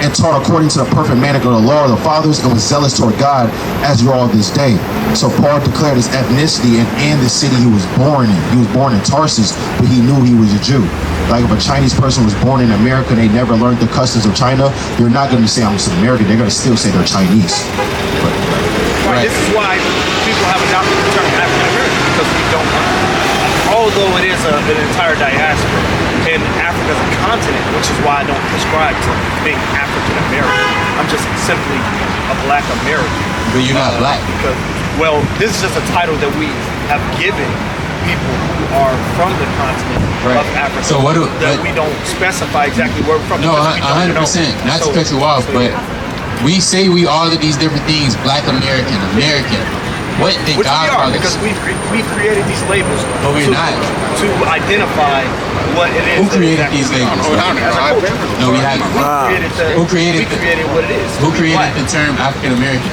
and taught according to the perfect mandate of the law of the fathers, and was zealous toward God as you are this day. So Paul declared his ethnicity and the city he was born in. He was born in Tarsus, but he knew he was a Jew. Like if a Chinese person was born in America and they never learned the customs of China, they're not going to say I'm just American. They're going to still say they're Chinese. Right. This is why people have adopted the term African American, because we don't although it is an entire diaspora, and Africa is a continent, which is why I don't prescribe to being African American. I'm just simply a black American. But you're not black. Because, well, this is just a title that we have given people who are from the continent of Africa. So what we don't specify exactly where we're from. No, 100%. Not to cut you off, but we say we all of these different things, black American, American. What did Which God call us? Because we created these labels but we're not. To identify what it is. Who created these labels? No, we haven't. Who created what it is. Who created the term African American?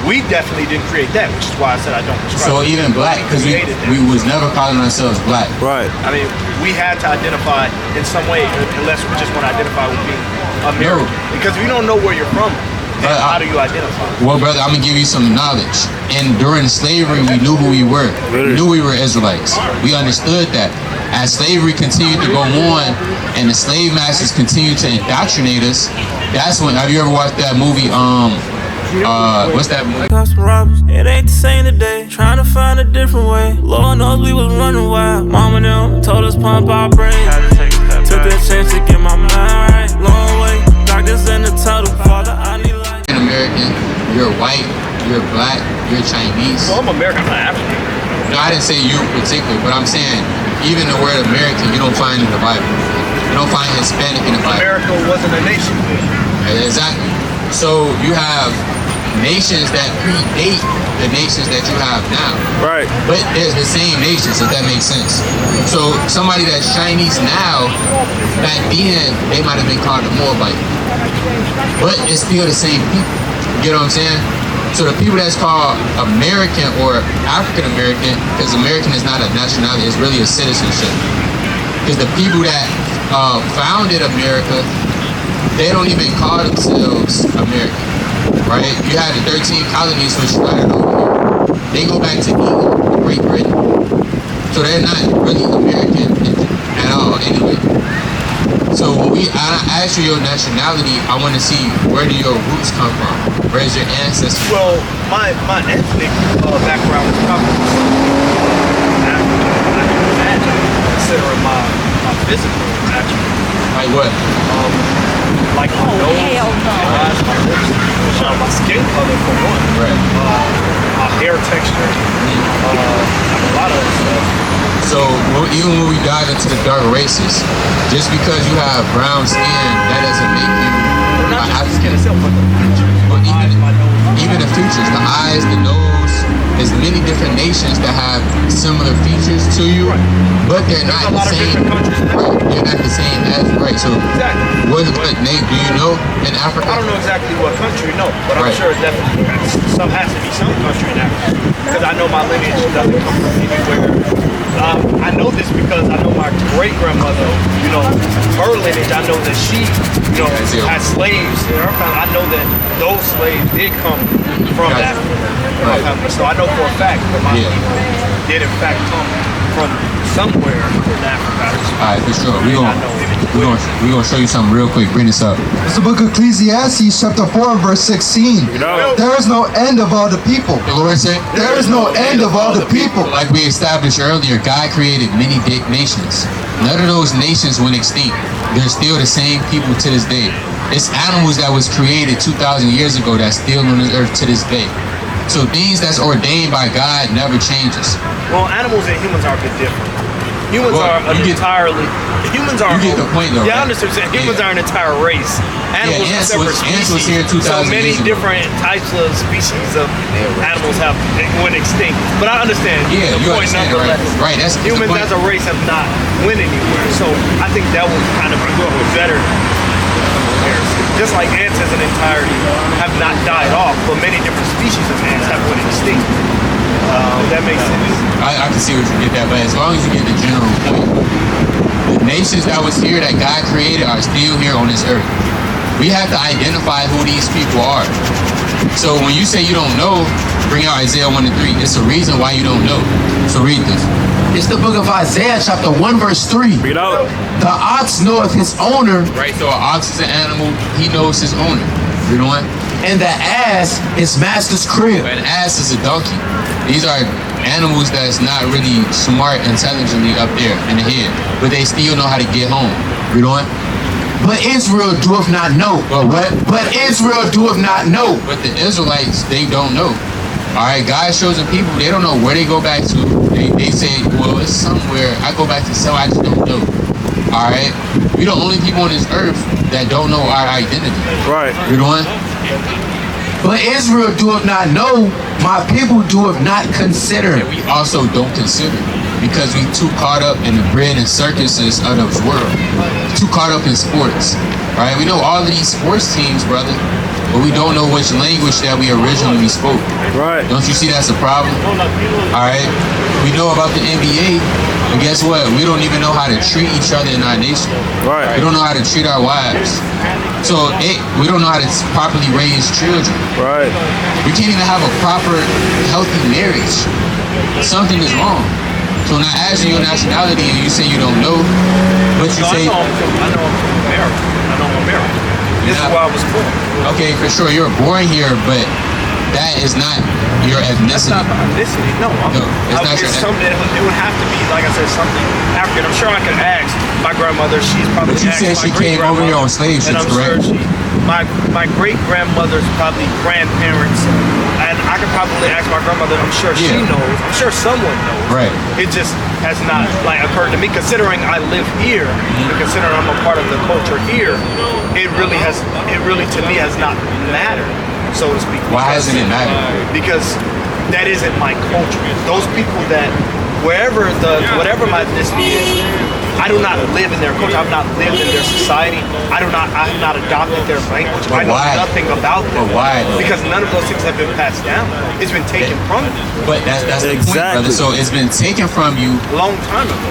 We definitely didn't create that, which is why I said I don't prescribe. So even black, because we was never calling ourselves black. Right. I mean, we had to identify in some way, unless we just want to identify with being American. Because we don't know where you're from. How do you identify? Well, brother, I'm going to give you some knowledge. And during slavery, we knew who we were. We knew we were Israelites. We understood that. As slavery continued to go on and the slave masters continued to indoctrinate us, that's when, have you ever watched that movie, what's that movie? It ain't the same today, trying to find a different way. Lord knows we was running wild. Mama them told us pump our brakes. Took that chance to get my mind right. Long way, doctors in the tunnel. Father, I need light. American, you're white, you're black, you're Chinese. Well, I'm American, I'm not African. No, I didn't say you in particular, but I'm saying even the word American you don't find in the Bible. You don't find Hispanic in the Bible. America wasn't a nation. Exactly. So you have nations that predate the nations that you have now. Right. But there's the same nations, if that makes sense. So somebody that's Chinese now, back then, they might have been called a Moabite. But it's still the same people. You know what I'm saying? So the people that's called American or African American, because American is not a nationality, it's really a citizenship. Because the people that founded America, they don't even call themselves American, right? You had the 13 colonies which started over here. They go back to England, Great Britain. So they're not really American at all anyway. So when I ask you your nationality, I want to see where do your roots come from? Where's your ancestors? Well, my ethnic background is probably African. I can imagine, considering my physical actually. Like what? Like my nose, my eyes, my lips, my skin color for one. Right. My hair texture, a lot of stuff. So even when we dive into the dark races, just because you have brown skin, that doesn't make you not just the skin itself, but the features. But even the features, the eyes, the nose, there's many different nations that have similar features to you, but they're not the same. Right, they're not the same as right. So exactly. What name do you know in Africa? I don't know exactly what country, no, but I'm sure definitely has to be some country in Africa, because I know my lineage doesn't come from anywhere. I know this because I know my great grandmother, you know, her lineage, I know that she, you know, had slaves in her family. I know that those slaves did come from Africa. Right. So I know for a fact that my people did in fact come from somewhere in Africa. Alright, for sure. We're gonna show you something real quick. Bring this up. It's the book of Ecclesiastes, chapter 4, verse 16. There is no end of all the people. The Lord said, there is no end of all the people. Like we established earlier, God created many nations. None of those nations went extinct. They're still the same people to this day. It's animals that was created 2,000 years ago that's still on the earth to this day. So things that's ordained by God never changes. Well, animals and humans are a bit different. Humans humans are. You get the point though. Yeah, right? I understand. Humans are an entire race. Animals are separate species. Ants was here 2,000 so many years ago. different types of species of animals went extinct. But I understand. Yeah, the you point understand, right? That's humans as a race have not went anywhere. So I think that would kind of be better. Just like ants as an entirety have not died off, but many different species of ants have went extinct. That makes sense. I can see what you get that, but as long as you get the general point, the nations that was here that God created are still here on this earth. We have to identify who these people are. So when you say you don't know, bring out Isaiah 1 and 3. It's a reason why you don't know. So read this. It's the book of Isaiah, chapter 1, verse 3. Read out. The ox knoweth his owner, Right, so an ox is an animal, he knows his owner. Read on. and the ass his master's crib. An ass is a donkey. These are animals that's not really smart intelligently up there in the head, but they still know how to get home. Read on. But Israel doeth not know. But what? But Israel doeth not know. But the Israelites, they don't know. All right, God's chosen people, they don't know where they go back to. They say, well, it's somewhere. I go back to so I just don't know. All right, we the only people on this earth that don't know our identity. Right. Read on. But Israel doeth not know, my people doeth not consider. And we also don't consider, because we too caught up in the bread and circuses of this world. Too caught up in sports. Right? We know all of these sports teams, brother, but we don't know which language that we originally spoke. Right. Don't you see that's a problem? All right. We know about the NBA, but guess what? We don't even know how to treat each other in our nation. Right. We don't know how to treat our wives. So we don't know how to properly raise children. Right. We can't even have a proper, healthy marriage. Something is wrong. So when I ask you your nationality and you say you don't know, but you say, I know I'm from America. I know I'm American. This is where I was born. okay, for sure, you're born here, but that is not your That's ethnicity. not my ethnicity. No, it's not your it's something. It would have to be, like I said, something African. I'm sure I could ask my grandmother. She's probably. But you asked said my she came over here on slave and ships, I'm correct? sure my great grandmother's probably grandparents, and I could probably ask my grandmother. I'm sure she Yeah. knows. I'm sure someone knows. Right. It just has not like occurred to me. Considering I live here, and considering I'm a part of the culture here, it really to me has not mattered, so to speak. Why hasn't it mattered? Because that isn't my culture. Those people that whatever my ethnicity is, I do not live in their culture. I've not lived in their society. I have not adopted their language. But I know why? nothing about them. But why, though? Because none of those things have been passed down. It's been taken from me But that's the point, Exactly. brother. So it's been taken from you, a long time ago.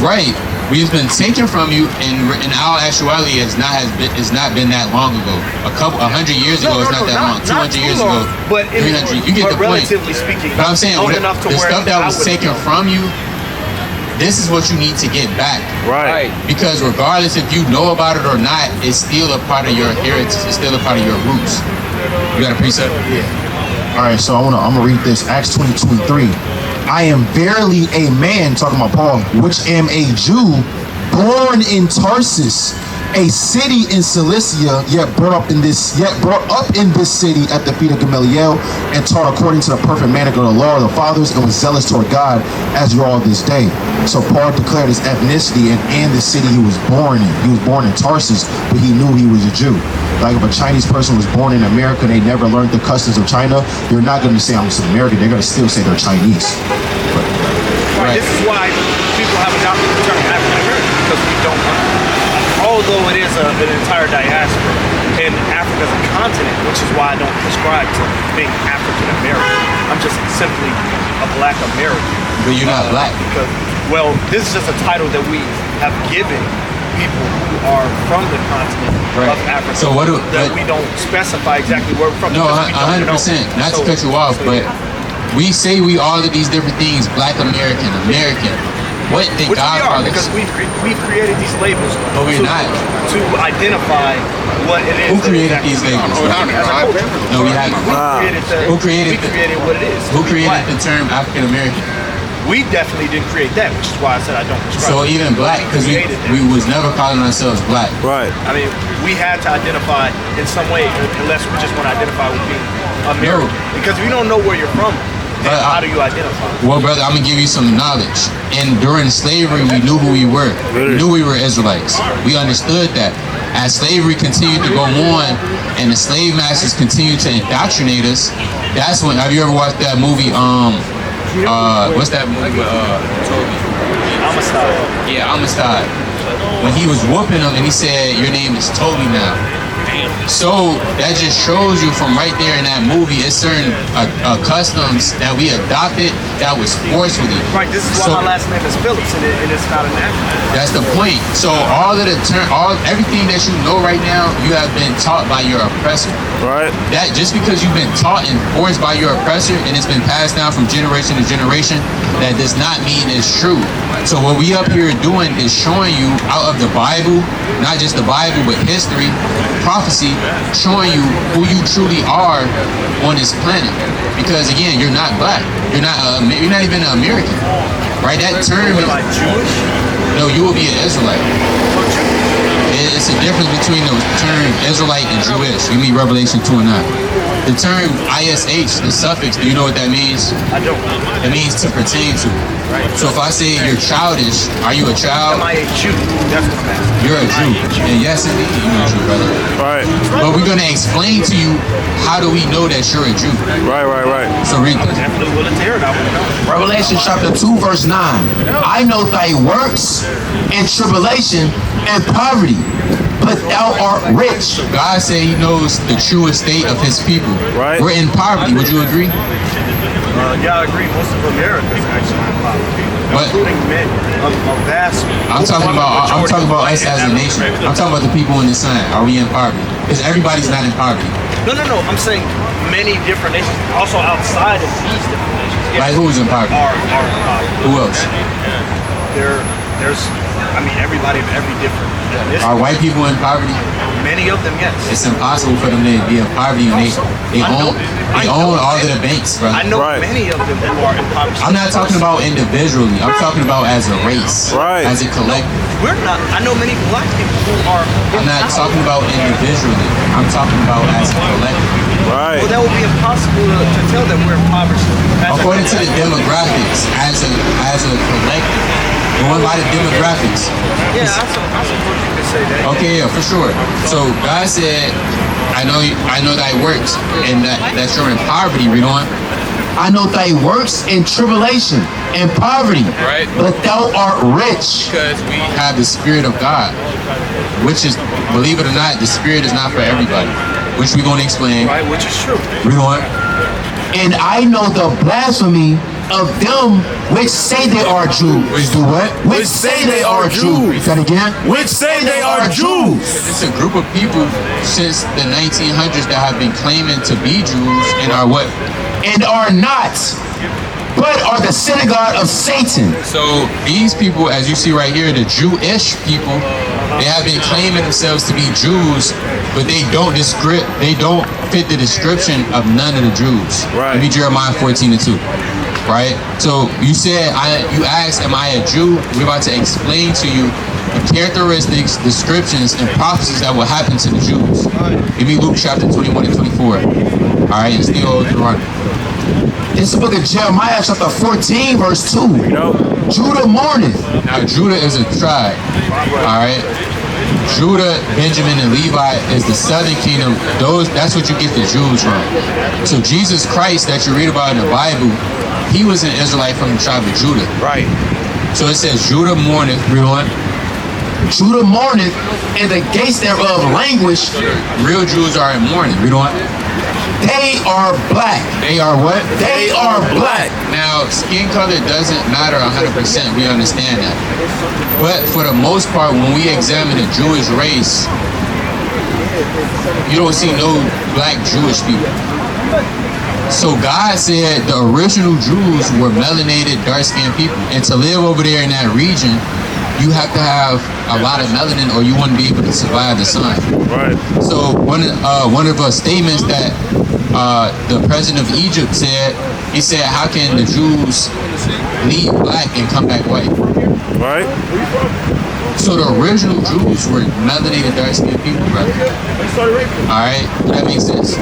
right? We've been taken from you, and in our actuality, it's not been that long ago. 100 years ago, it's not that long. 200 years ago, But 300. You get the point. relatively speaking, But I'm saying, old the enough to where stuff that I was would taken know. from you, this is what you need to get back. Right. Because regardless if you know about it or not, it's still a part of your heritage. It's still a part of your roots. You got a precept? All right, so I'm gonna read this. Acts 20:23. I am verily a man, talking about Paul, which am a Jew, born in Tarsus, a city in Cilicia, yet brought up in this city at the feet of Gamaliel, and taught according to the perfect mandate of the law of the fathers, and was zealous toward God, as you are all this day. So Paul declared his ethnicity and the city he was born in. He was born in Tarsus, but he knew he was a Jew. Like if a Chinese person was born in America and they never learned the customs of China, they're not going to say I'm American. They're going to still say they're Chinese. Right. This is why people have adopted the term African American, because we don't although it is an entire diaspora, and Africa is a continent, which is why I don't prescribe to being African American. I'm just simply a black American. But you're not black. Because, well, this is just a title that we have given people who are from the continent of Africa. So we don't specify exactly where we're from. No, because we don't 100%. know. Not to cut you off, but we say we all of these different things: black American, American. What did Which God we are, call us? because we've created these labels But we're not. to identify what it is. Who created these labels? As a culture. No, we haven't. Who created We created what it is. Who to be created black. the term African American? We definitely didn't create that, which is why I said I don't prescribe. So even black, because we created that. was never calling ourselves black. Right. I mean, we had to identify in some way, unless we just want to identify with being American. Because we don't know where you're from. Then how do you identify? Well, brother, I'm gonna give you some knowledge. And during slavery, we knew who we were. We knew we were Israelites. We understood that. As slavery continued to go on, and the slave masters continued to indoctrinate us, that's when. Have you ever watched that movie? What's that movie with Toby? Amistad. Yeah, Amistad. When he was whooping him, and he said, "Your name is Toby now." So that just shows you from right there in that movie, it's certain customs that we adopted that was forcefully. Right, this is why my last name is Phillips, and it's not an acronym. That's the point. So everything that you know right now, you have been taught by your oppressor. Right. That just because you've been taught and forced by your oppressor, and it's been passed down from generation to generation, that does not mean it's true. So what we up here doing is showing you out of the Bible, not just the Bible, but history, prophecy, showing you who you truly are on this planet. Because again, you're not black. You're not even an American, right? That term is like Jewish. No, you will be an Israelite. It's a difference between the term Israelite and Jewish. You mean Revelation 2 and 9. The term ISH, the suffix, do you know what that means? I don't. It means to pertain to. Right. So if I say you're childish, are you a child? Am I a Jew? That's what I'm asking. You're a Jew. And yes, indeed, you're a Jew, brother. Right. But we're going to explain to you, how do we know that you're a Jew? Right. So read this. Definitely willing to hear it. I want to know. Revelation chapter 2, verse 9. I know thy works and tribulation and poverty, but thou art rich. God said he knows the true state of his people. Right. We're in poverty. Would you agree? Yeah, I agree. Most of America is actually in poverty, But including men. A vast. I'm talking about us as a nation. I'm talking about the people in the sun. Are we in poverty? Because everybody's not in poverty. No. I'm saying many different nations, also outside of these different nations. Yes, Like who's in poverty? Are in poverty. Who else? There's, everybody of every different ethnicity. Are white people in poverty? Many of them, yes. It's impossible for them to be in poverty when they own all of the banks, bro. I know Right. many of them who are in poverty. I'm not talking about individually. I'm talking about as a race, Right. as a collective. We're not. I know many black people who are. I'm not talking about individually. I'm talking about as a collective. Right. Well, that would be impossible to tell that we're impoverished. According to the demographics, as a collective, going by the demographics. Yeah, I suppose you could say that. Okay, yeah, for sure. So God said, I know thy works, and that you're in poverty. Read on. I know thy works and tribulation and poverty, Right. but thou art rich. Because we have the Spirit of God, which is, believe it or not, the Spirit is not for everybody, which we're going to explain. Right, which is true. Read on. And I know the blasphemy of them which say they are Jews. Which do what? Which say they are Jews. Say that again. Which say they are Jews. It's a group of people since the 1900s that have been claiming to be Jews and are what? And are not, but are the synagogue of Satan. So these people, as you see right here, the Jewish people, they have been claiming themselves to be Jews, but they don't fit the description of none of the Jews. Right. Read Jeremiah 14:2. Right? So you asked, am I a Jew? We're about to explain to you the characteristics, descriptions, and prophecies that will happen to the Jews. Give me Luke chapter 21 and 24. All right, and still hold the run. It's the book of Jeremiah chapter 14 verse 2. Nope. Judah mourneth. Now Judah is a tribe. All right. Judah, Benjamin, and Levi is the southern kingdom. That's what you get the Jews from. So Jesus Christ that you read about in the Bible, he was an Israelite from the tribe of Judah. Right. So it says Judah mourneth. Read on. Judah mourneth, and the gates thereof languish. Real Jews are in mourning. Read on. They are black. They are what? They are black. Now, skin color doesn't matter 100%. We understand that. But for the most part, when we examine the Jewish race, you don't see no black Jewish people. So God said the original Jews were melanated, dark-skinned people. And to live over there in that region, you have to have a lot of melanin or you wouldn't be able to survive the sun. Right. So one of the statements that the president of Egypt said, he said, how can the Jews leave black and come back white? Right. So the original Jews were melanated, dark-skinned people, brother. All right, that makes sense.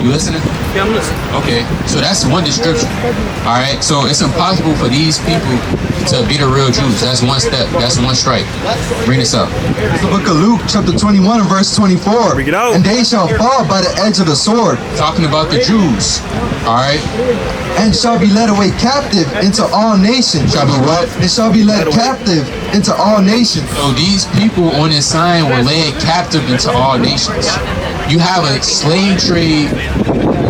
You listening? Yeah, I'm listening. Okay, so that's one description. All right, so it's impossible for these people to be the real Jews. That's one step. That's one strike. Bring this up. It's the book of Luke, chapter 21 and verse 24. Bring it out. And they shall fall by the edge of the sword, Talking about the Jews. All right. and shall be led away captive into all nations. Shall be what? And shall be led captive into all nations. So these people on this sign were led captive into all nations. You have a slave trade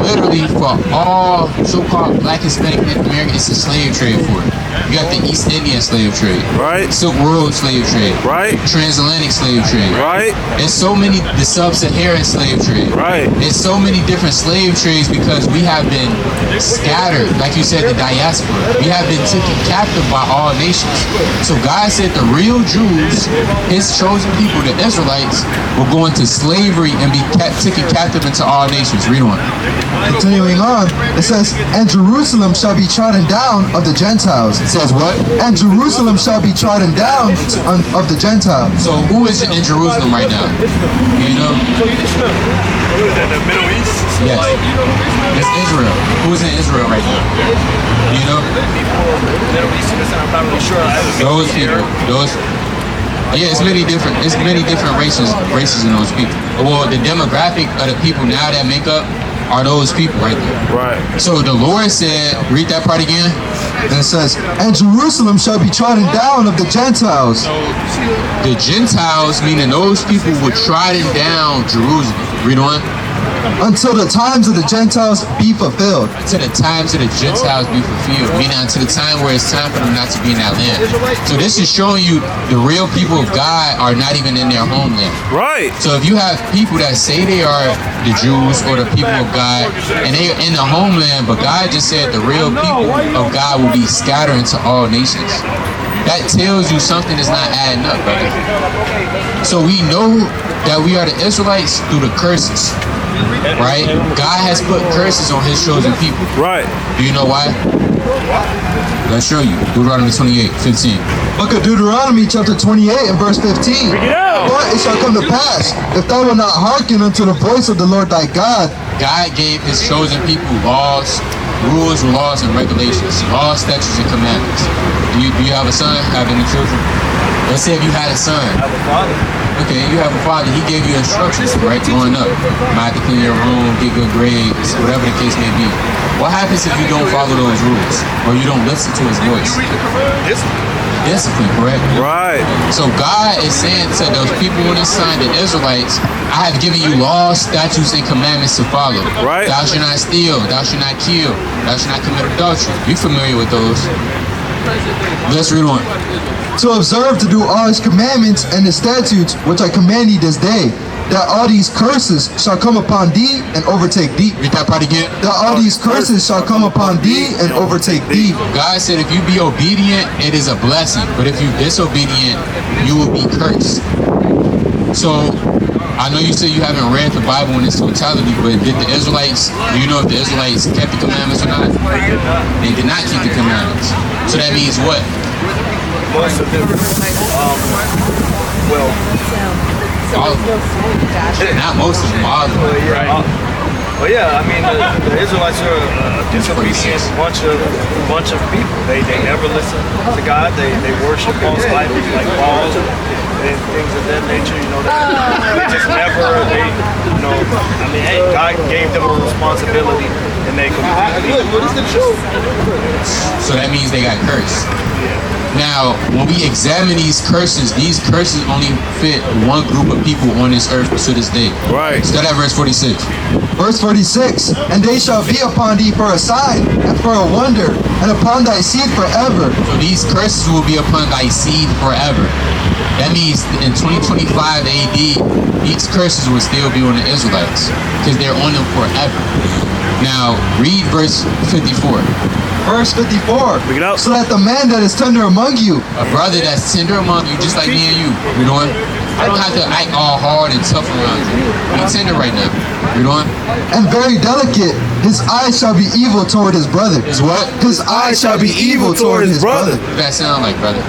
literally for all so-called black, Hispanic, Native Americans. It's a slave trade for it. You got the East Indian slave trade, Right. Silk Road slave trade, Right. Transatlantic slave trade, Right. There's so many, the Sub-Saharan slave trade, Right. There's so many different slave trades because we have been scattered, like you said, the diaspora. We have been taken captive by all nations. So God said the real Jews, His chosen people, the Israelites, will go into slavery and be taken captive into all nations. Read on. Continuing on, it says, and Jerusalem shall be trodden down of the Gentiles. It says what? And Jerusalem shall be trodden down of the Gentiles. So who is in Jerusalem right now? You know? So you just know. In the Middle East? Yes. It's Israel. Who is in Israel right now? You know? Middle East, I'm not really sure. Those people. Those. Yeah, it's many different races in those people. Well, the demographic of the people now that make up are those people right there. Right. So the Lord said, read that part again. And it says, and Jerusalem shall be trodden down of the Gentiles. The Gentiles, meaning those people, were trodden down Jerusalem. Read on. Until the times of the Gentiles be fulfilled. To the times of the Gentiles be fulfilled, meaning until the time where it's time for them not to be in that land. So this is showing you the real people of God are not even in their homeland. Right. So if you have people that say they are the Jews or the people of God and they are in the homeland, but God just said the real people of God will be scattered into all nations. That tells you something is not adding up, brother. So we know that we are the Israelites through the curses. Right? God has put curses on His chosen people. Right. Do you know why? Let's show you. Deuteronomy 28:15. Book of Deuteronomy chapter 28 and verse 15. Bring it out. For it shall come to pass, if thou wilt not hearken unto the voice of the Lord thy God. God gave His chosen people laws, rules, laws, and regulations, laws, statutes, and commandments. Do you have a son? Have any children? Let's say if you had a son. I have a father. Okay, you have a father. He gave you instructions, right, growing up. You might have to clean your room, get good grades, whatever the case may be. What happens if you don't follow those rules or you don't listen to his voice? Discipline, correct? Right. So God is saying to those people on this sign, the Israelites, I have given you laws, statutes, and commandments to follow. Right. Thou shalt not steal, thou shalt not kill, thou shalt not commit adultery. You familiar with those? Let's read on. To observe to do all his commandments and his statutes, which I command thee this day, that all these curses shall come upon thee and overtake thee. Read that part again. That all these curses shall come upon thee and overtake thee. God said if you be obedient, it is a blessing. But if you disobedient, you will be cursed. So, I know you said you haven't read the Bible in its totality, but did the Israelites, do you know if the Israelites kept the commandments or not? They did not keep the commandments. So that means what? Most of them, well, All of them. Not most of them, all of them. well, yeah. I mean, the Israelites are a disobedient bunch of people. They never listen to God. They worship false idols like balls and things of that nature. You know, they just never. I mean, hey, God gave them a responsibility, and they completely. So that means they got cursed. Now, when we examine these curses only fit one group of people on this earth to this day. Right. Start at verse 46. Verse 46, and they shall be upon thee for a sign and for a wonder, and upon thy seed forever. So these curses will be upon thy seed forever. That means in 2025 AD, these curses will still be on the Israelites because they're on them forever. Now, read verse 54. Verse 54, Bring it out. so that the man that is tender among you, A brother that's tender among you, just like me and you. You know what? I don't have to act all hard and tough around you. Be tender right now. You know what? and very delicate, his eyes shall be evil toward his brother. Is what? His eyes shall be evil toward his brother. What does that sound like, brother?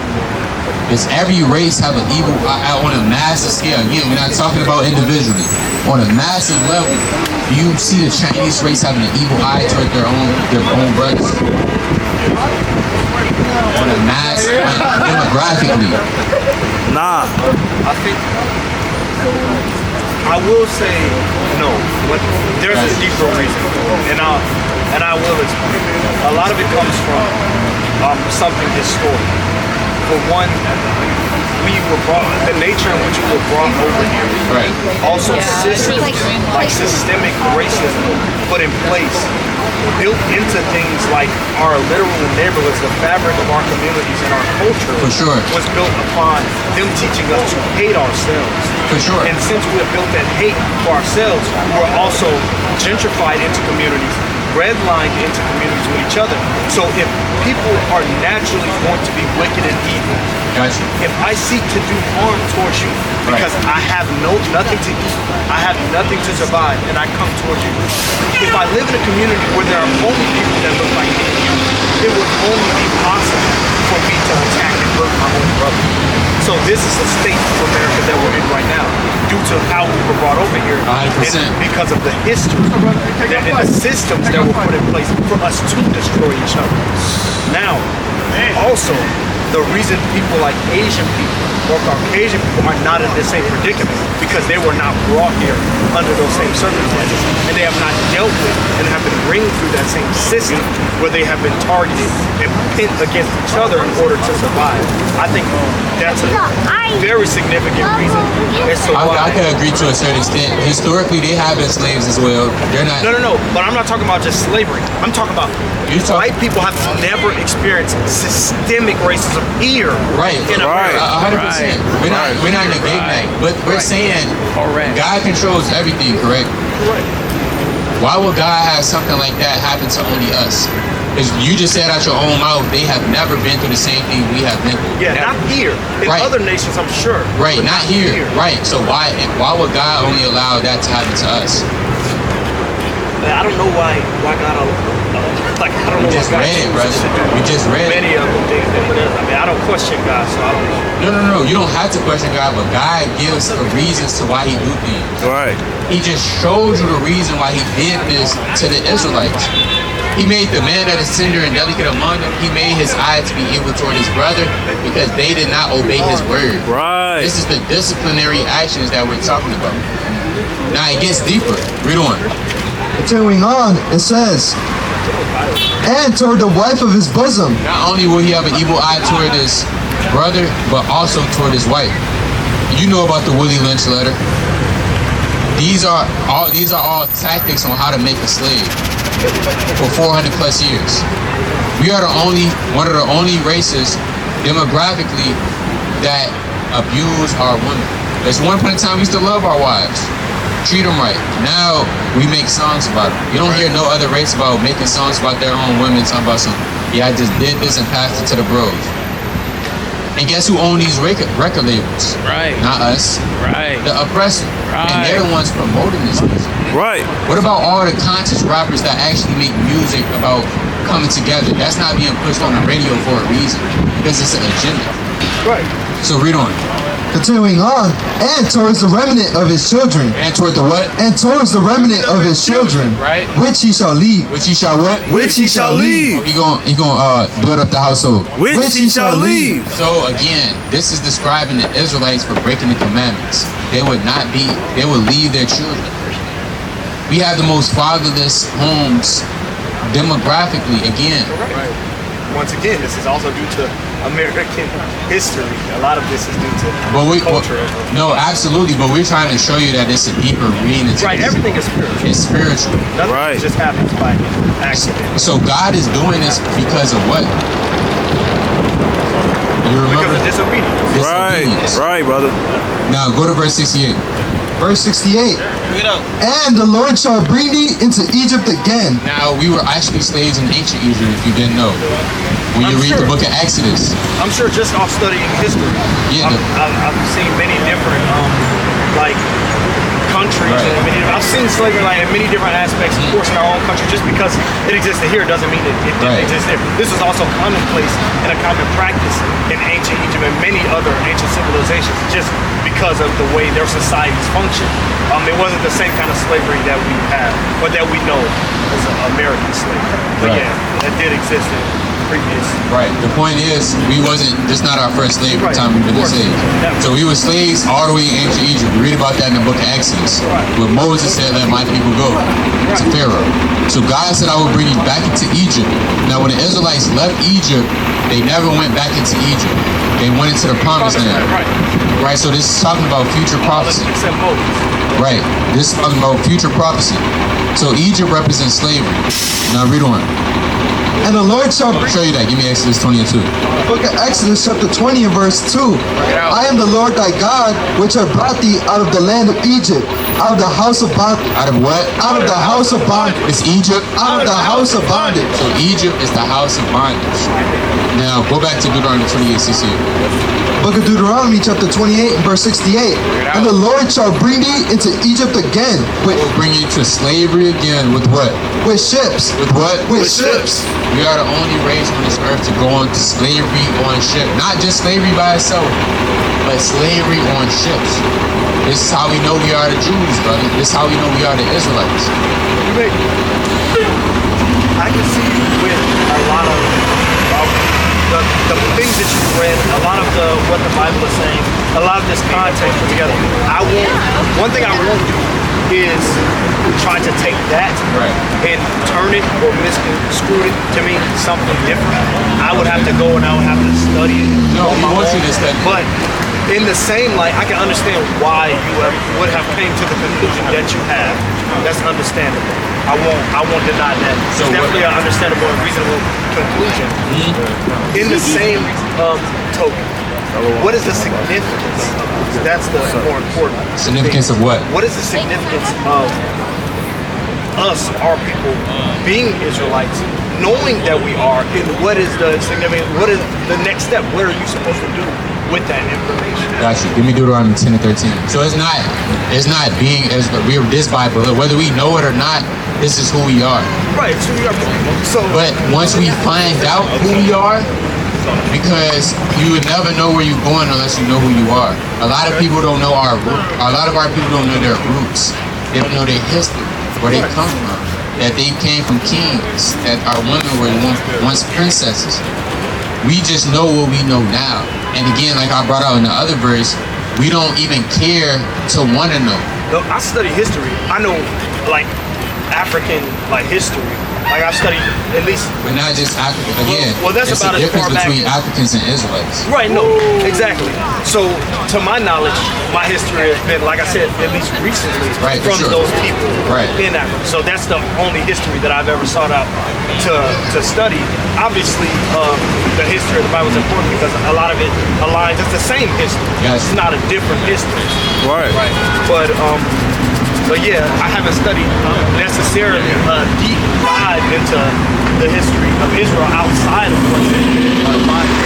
Does every race have an evil eye on a massive scale? Again, we're not talking about individually. On a massive level, do you see the Chinese race having an evil eye toward their own brothers? On a mass, demographically. Nah. I think I will say no, but there's a deeper reason, and I will explain. A lot of it comes from something historic. For one, the nature in which we were brought over here. Right. Also, systems like systemic racism put in place, built into things like our literal neighborhoods, the fabric of our communities and our culture. For sure. Was built upon them teaching us to hate ourselves. For sure. And since we have built that hate for ourselves, we're also gentrified into communities, redlined into communities with each other. So if people are naturally going to be wicked and evil, Gotcha. if I seek to do harm towards you because I have nothing to eat, I have nothing to survive, and I come towards you, if I live in a community where there are only people that look like me and you, it would only be possible for me to attack and hurt my own brother. So this is the state of America that we're in right now, due to how we were brought over here, 100%. and because of the history and the systems that were put in place for us to destroy each other. Now, also, the reason people like Asian people or Caucasian people are not in the same predicament because they were not brought here under those same circumstances, and they have not dealt with and have been ringed through that same system where they have been targeted and pit against each other in order to survive. I think that's a very significant reason as to why. I can agree to a certain extent. Historically, they have been slaves as well. They're not. No. But I'm not talking about just slavery. I'm talking about white people have never experienced systemic racism here. Right. In America. 100%. We're not negating that, but we're saying God controls everything, correct? Correct. Why would God have something like that happen to only us? Because you just said out your own mouth, they have never been through the same thing we have been through. Yeah, not here. In other nations, I'm sure. Right, not here. Right. So why would God only allow that to happen to us? I don't know why God. I don't know. We just read it, brother. We just read many of the things that He does. I mean, I don't question God, so I don't know. No. You don't have to question God, but God gives the reasons to why He do things. Right. He just showed you the reason why He did this to the Israelites. He made the man that is tender and delicate among them. He made his eye to be evil toward his brother because they did not obey His word. Right. This is the disciplinary actions that we're talking about. Now it gets deeper. Read on. Continuing on, it says, and toward the wife of his bosom. Not only will he have an evil eye toward his brother, but also toward his wife. You know about the Willie Lynch letter. These are all tactics on how to make a slave for 400 plus years. We are one of the only races demographically that abuse our women. There's one point in time we used to love our wives. Treat them right. Now we make songs about them. You don't hear no other race about making songs about their own women, talking about something. Yeah, I just did this and passed it to the bros. And guess who own these record labels? Right. Not us. Right. The oppressor. Right. And they're the ones promoting this music. Right. What about all the conscious rappers that actually make music about coming together? That's not being pushed on the radio for a reason. Because it's an agenda. Right. So read on. Continuing on, and towards the remnant of his children. And toward the what? And towards the remnant of his children, right? Which he shall lead. Which he shall what? Which he shall leave. He gonna build up the household. Which he shall leave. So again, this is describing the Israelites for breaking the commandments. They would leave their children. We have the most fatherless homes demographically again. Right. Once again, this is also due to American history. A lot of this is due to culture. No, absolutely. But we're trying to show you that it's a deeper meaning. Right, everything is spiritual. It's spiritual. Nothing just happens by accident. So God is doing this because of what? You remember? Because of disobedience. Right, brother. Now go to verse 68. Verse 68. Bring it up. And the Lord shall bring thee into Egypt again. Now, we were actually slaves in ancient Egypt, if you didn't know. When you read the book of Exodus. I'm sure just off studying history. Yeah, I've seen many different countries. Right. And I've seen slavery like in many different aspects, of course, in our own country. Just because it existed here doesn't mean it didn't exist there. This is also commonplace and a common practice in ancient Egypt and many other ancient civilizations, just because of the way their societies function. It wasn't the same kind of slavery that we have, or that we know as American slavery. But yeah, it did exist in previous. Right. The point is, this not our first slave time we've been enslaved. So we were slaves all the way in ancient Egypt. We read about that in the book of Exodus, where Moses said, "Let my people go," to Pharaoh. So God said, "I will bring you back into Egypt." Now, when the Israelites left Egypt, they never went back into Egypt. They went into the promised land. Right. So this is talking about future prophecy. Right. This is talking about future prophecy. So Egypt represents slavery. Now read on. And the Lord shall I'll show you that. Give me Exodus 20 and 2. Book of Exodus chapter 20 and verse 2. I am the Lord thy God, which have brought thee out of the land of Egypt, out of the house of bondage. Out of what? Out of the house of bondage. It's Egypt. Out of the house of bondage. So Egypt is the house of bondage. Now go back to Deuteronomy 28, 68. Book of Deuteronomy chapter 28 and verse 68. And the Lord shall bring thee into Egypt again. We'll bring you to slavery again with what? With ships. With what? With ships. We are the only race on this earth to go on to slavery on ship. Not just slavery by itself, but slavery on ships. This is how we know we are the Jews, brother. This is how we know we are the Israelites. I can see with a lot of the things that you read, a lot of what the Bible is saying, a lot of this context put together. One thing I won't do is try to take that and turn it or misconstrue it to mean something different. I would have to go and I would have to study it. No, I want you to study. But in the same light, I can understand why you would have came to the conclusion that you have. That's understandable. I won't deny that. So it's definitely an understandable and reasonable conclusion. In the same token, what is the significance? That's the more important significance thing. Of what? What is the significance of us, our people, being Israelites, knowing that we are, and what is the significance? What is the next step? What are you supposed to do with that information? Gotcha. Give me Deuteronomy 10 and 13. So it's not being as we're this Bible, whether we know it or not. This is who we are. Right. It's who we are. So, but once we find out who we are, because you would never know where you're going unless you know who you are. A lot of people don't know our roots. A lot of our people don't know their roots. They don't know their history, where they come from. That they came from kings, that our women were once princesses. We just know what we know now. And again, like I brought out in the other verse, we don't even care to want to know. No, I study history. I know, like, African, like, history. Like, I've studied at least... But not just African. Again, well, that's it's about a as far difference back between Africans and Israelites. Right, no, exactly. So, to my knowledge, my history has been, like I said, at least recently, from those people in Africa. So that's the only history that I've ever sought out to study. Obviously, the history of the Bible is important because a lot of it aligns. It's the same history. Yes. It's not a different history. Right. But yeah, I haven't studied necessarily a deep dive into the history of Israel outside of what's in the Bible.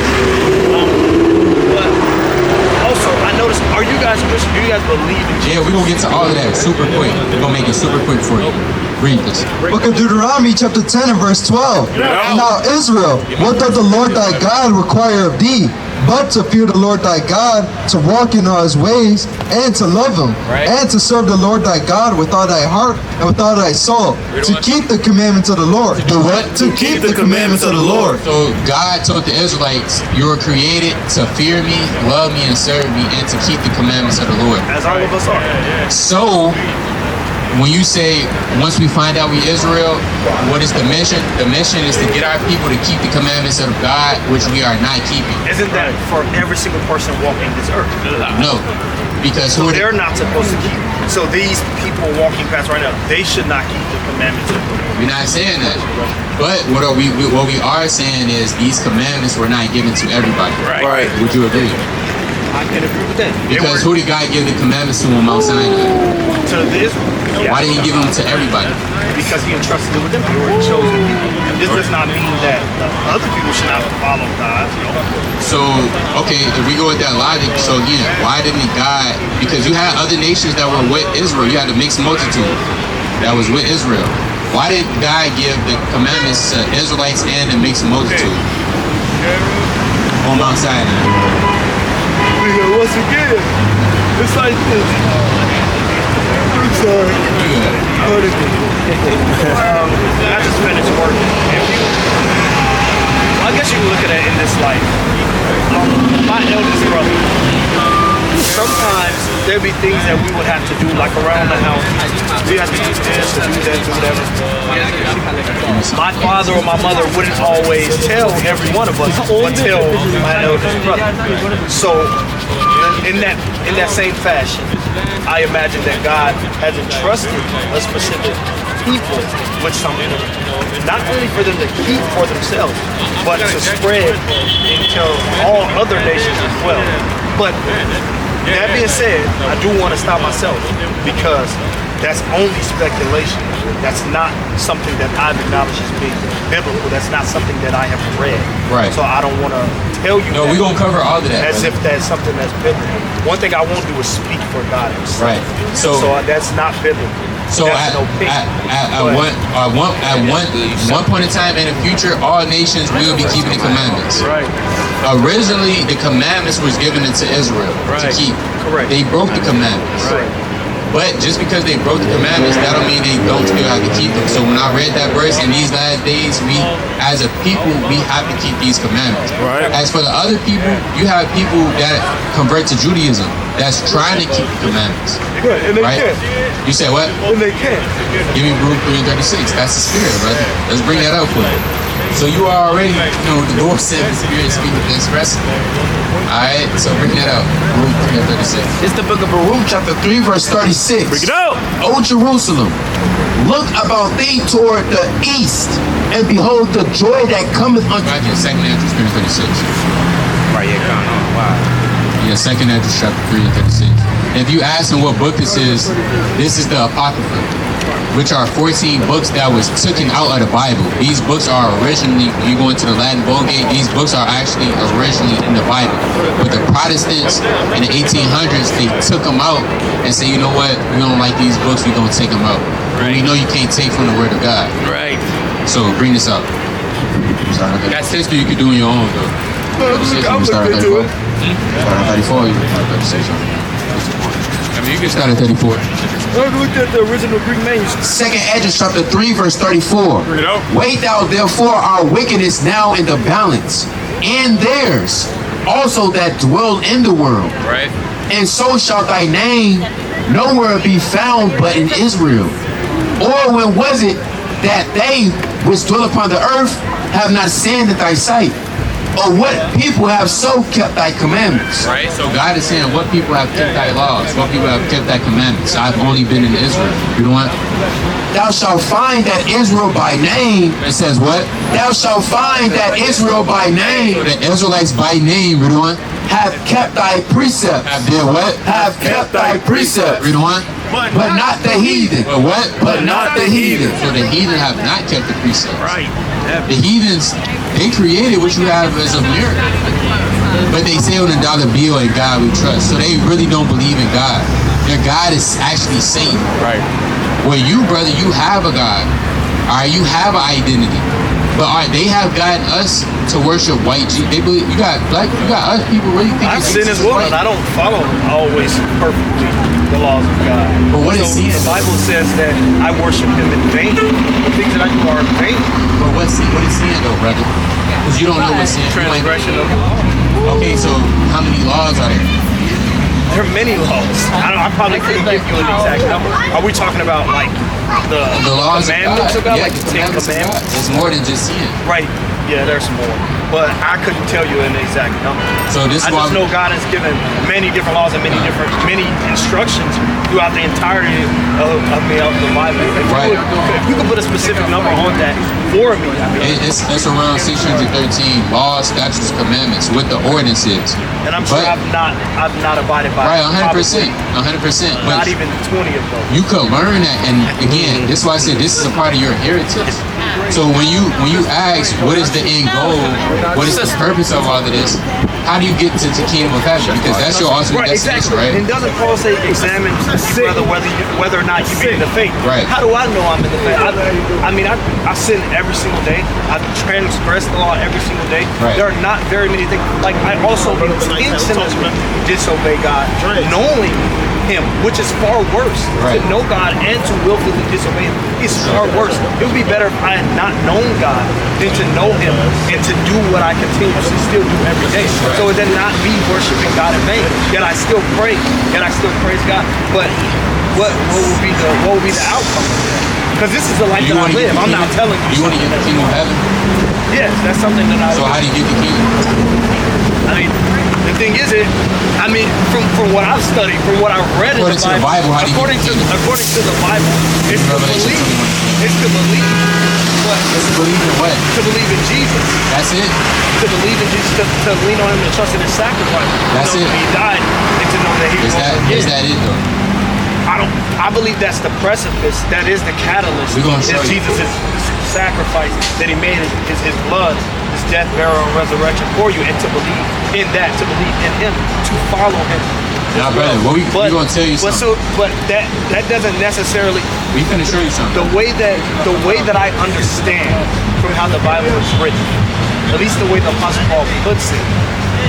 But also, I noticed, are you guys Christian? Do you guys believe in Jesus? Yeah, we're going to get to all of that super quick. We're going to make it super quick for you. Read this. Book of Deuteronomy chapter 10 and verse 12. Now Israel, what doth the Lord thy God require of thee? But to fear the Lord thy God, to walk in all his ways, and to love him, and to serve the Lord thy God with all thy heart and with all thy soul, to keep the commandments of the Lord. To do what? To keep the commandments of the Lord. So God told the Israelites, you were created to fear me, love me, and serve me, and to keep the commandments of the Lord. As all of us are. So, when you say, once we find out we Israel, what is the mission? The mission is to get our people to keep the commandments of God, which we are not keeping. Isn't that for every single person walking this earth? No. Because they're not supposed to keep. So these people walking past right now, they should not keep the commandments of God. We're not saying that. But what we are saying is these commandments were not given to everybody. Right. Would you agree? I can agree with that. Because who did God give the commandments to on Mount Sinai? To the Israel. Why didn't he give them to everybody? Because he entrusted it with them. They were chosen people. This does not mean that other people should not follow God. So, okay, if we go with that logic, so again, why didn't God, because you had other nations that were with Israel, you had a mixed multitude that was with Israel. Why did God give the commandments to Israelites and the mixed multitude on Mount Sinai? Because once again, it's like this. I'm sorry. I just finished working. I guess you can look at it in this light. My eldest brother, sometimes there'd be things that we would have to do, like around the house. We have to do this, to do that, do whatever. My father or my mother wouldn't always tell every one of us, but tell my eldest brother. So, in that same fashion, I imagine that God has entrusted a specific people with something, not only for them to keep for themselves, but to spread into all other nations as well. But that being said, I do want to stop myself because that's only speculation. That's not something that I've acknowledged as being biblical. That's not something that I have read. Right. So I don't want to tell you. No, we're going to cover all of that. As if that's something that's biblical. One thing I won't do is speak for God himself. Right. So that's not biblical. So at one point in time in the future, all nations will be keeping the commandments. Right. Originally, the commandments was given to Israel to keep. Correct. They broke the commandments. Right. But just because they broke the commandments, that don't mean they don't still have to keep them. So when I read that verse, in these last days, we, as a people, we have to keep these commandments. Right. As for the other people, you have people that convert to Judaism that's trying to keep the commandments. Good, and they Right? can. You said what? And they can. Give me Luke 3:36. That's the spirit, brother. Let's bring that out for you. So you are already, the Lord said the spirit speaking to express. Alright, so bring that out. Luke 3:36. It's the book of Baruch, chapter 3, verse 36. Bring it out. O Jerusalem, look about thee toward the east, and behold the joy that cometh unto Right here, 2nd Andrews 3:36. Right, yeah, come on. Wow. Yeah, 2nd Andrews chapter 3:36. If you ask them what book this is the Apocrypha, which are 14 books that was taken out of the Bible. These books are originally, you go into the Latin Vulgate, these books are actually originally in the Bible. But the Protestants in the 1800s, they took them out and said, you know what, we don't like these books, we're going to take them out. But we know you can't take from the Word of God. Right. So bring this up. That's history you can do on your own, though. I'm looking into it. Start at 34, you can say something. I mean, you can start at 34. I looked at the original Greek manuscript. 2nd Edges chapter 3, verse 34. Weigh thou therefore our wickedness now in the balance, and theirs also that dwell in the world. Right. And so shall thy name nowhere be found but in Israel. Or when was it that they which dwell upon the earth have not sinned at thy sight? Or what people have so kept thy commandments? Right. So God is saying, what people have kept thy laws? What people have kept thy commandments? I've only been in Israel. You know what? Thou shalt find that Israel by name. It says what? Thou shalt find that Israel by name The Israelites by name, read on. have kept thy precepts. Have did what? Have kept thy precepts. Read on. But not the heathen. But what? But not the heathen. So the heathen have not kept the precepts. Right. The heathens, they created what you have as a miracle. But they say on the dollar bill, in God we trust. So they really don't believe in God. Their God is actually Satan. Right. Well, you, brother, you have a God. All right, you have an identity. But all right, they have gotten us to worship white Jesus. They believe you got us people really think I've it's sinned as well, and I don't follow always perfectly the laws of God. But what is sin? The Bible says that I worship Him in vain. The things that I do are in vain. But what is sin though, brother? Because you don't know what sin is. Transgression of the law. Okay, so how many laws are there? There are many laws. I probably couldn't give you an exact number. Are we talking about like the laws commandments of God, Yeah, like the the Ten commandments of God. Commandments? It's more than just sin. Right. Yeah, there's more. But I couldn't tell you an exact number. So this I just know God has given many different laws and many instructions throughout the entirety of the Bible. If you could put a specific number on that for me, I mean, It's around 613 laws, statutes, commandments with the ordinances. and I'm sure I've not abided by Right, it. 100%, Probably 100%. not But even 20 of those. you could learn that, and again, this is why I said this is a part of your heritage. So when you ask what is the end goal, what is the purpose of all of this, how do you get to the kingdom of heaven? Because that's your ultimate destination, right? And doesn't Paul say examine whether or not you be in the faith? Right. How do I know I'm in the faith? I sin every single day. I transgress the law every single day. Right. There are not very many things. Like I also intentionally disobey God, knowing Him, which is far worse. Right. To know God and to willfully disobey Him is far worse. It would be better if I had not known God than to know Him and to do what I continuously still do every day. So it did not be worshiping God in vain. Yet I still pray, yet I still praise God. But what will be the outcome? Because this is the life that I live. I'm not telling you. You want to get the kingdom of heaven? Yes, that's something that I. So how do you get the kingdom? I mean, the thing is, from what I've studied, from what I've read in the Bible, how do you according to the Bible, it's to Revelation believe. It's to believe. What? It's to believe in what? To believe in Jesus. That's it. To believe in Jesus, to lean on Him, to trust in His sacrifice. That's it. He died, and to know that He Is rose that again. it though? I believe that's the precipice. That is the catalyst. We're gonna show you. Jesus' sacrifice that He made his blood, His death, burial, and resurrection for you, and to believe in that, to believe in Him, to follow Him. Now, brother, we gonna tell you something. But that doesn't necessarily. We finna show you something. The way that I understand from how the Bible is written, at least the way the Apostle Paul puts it,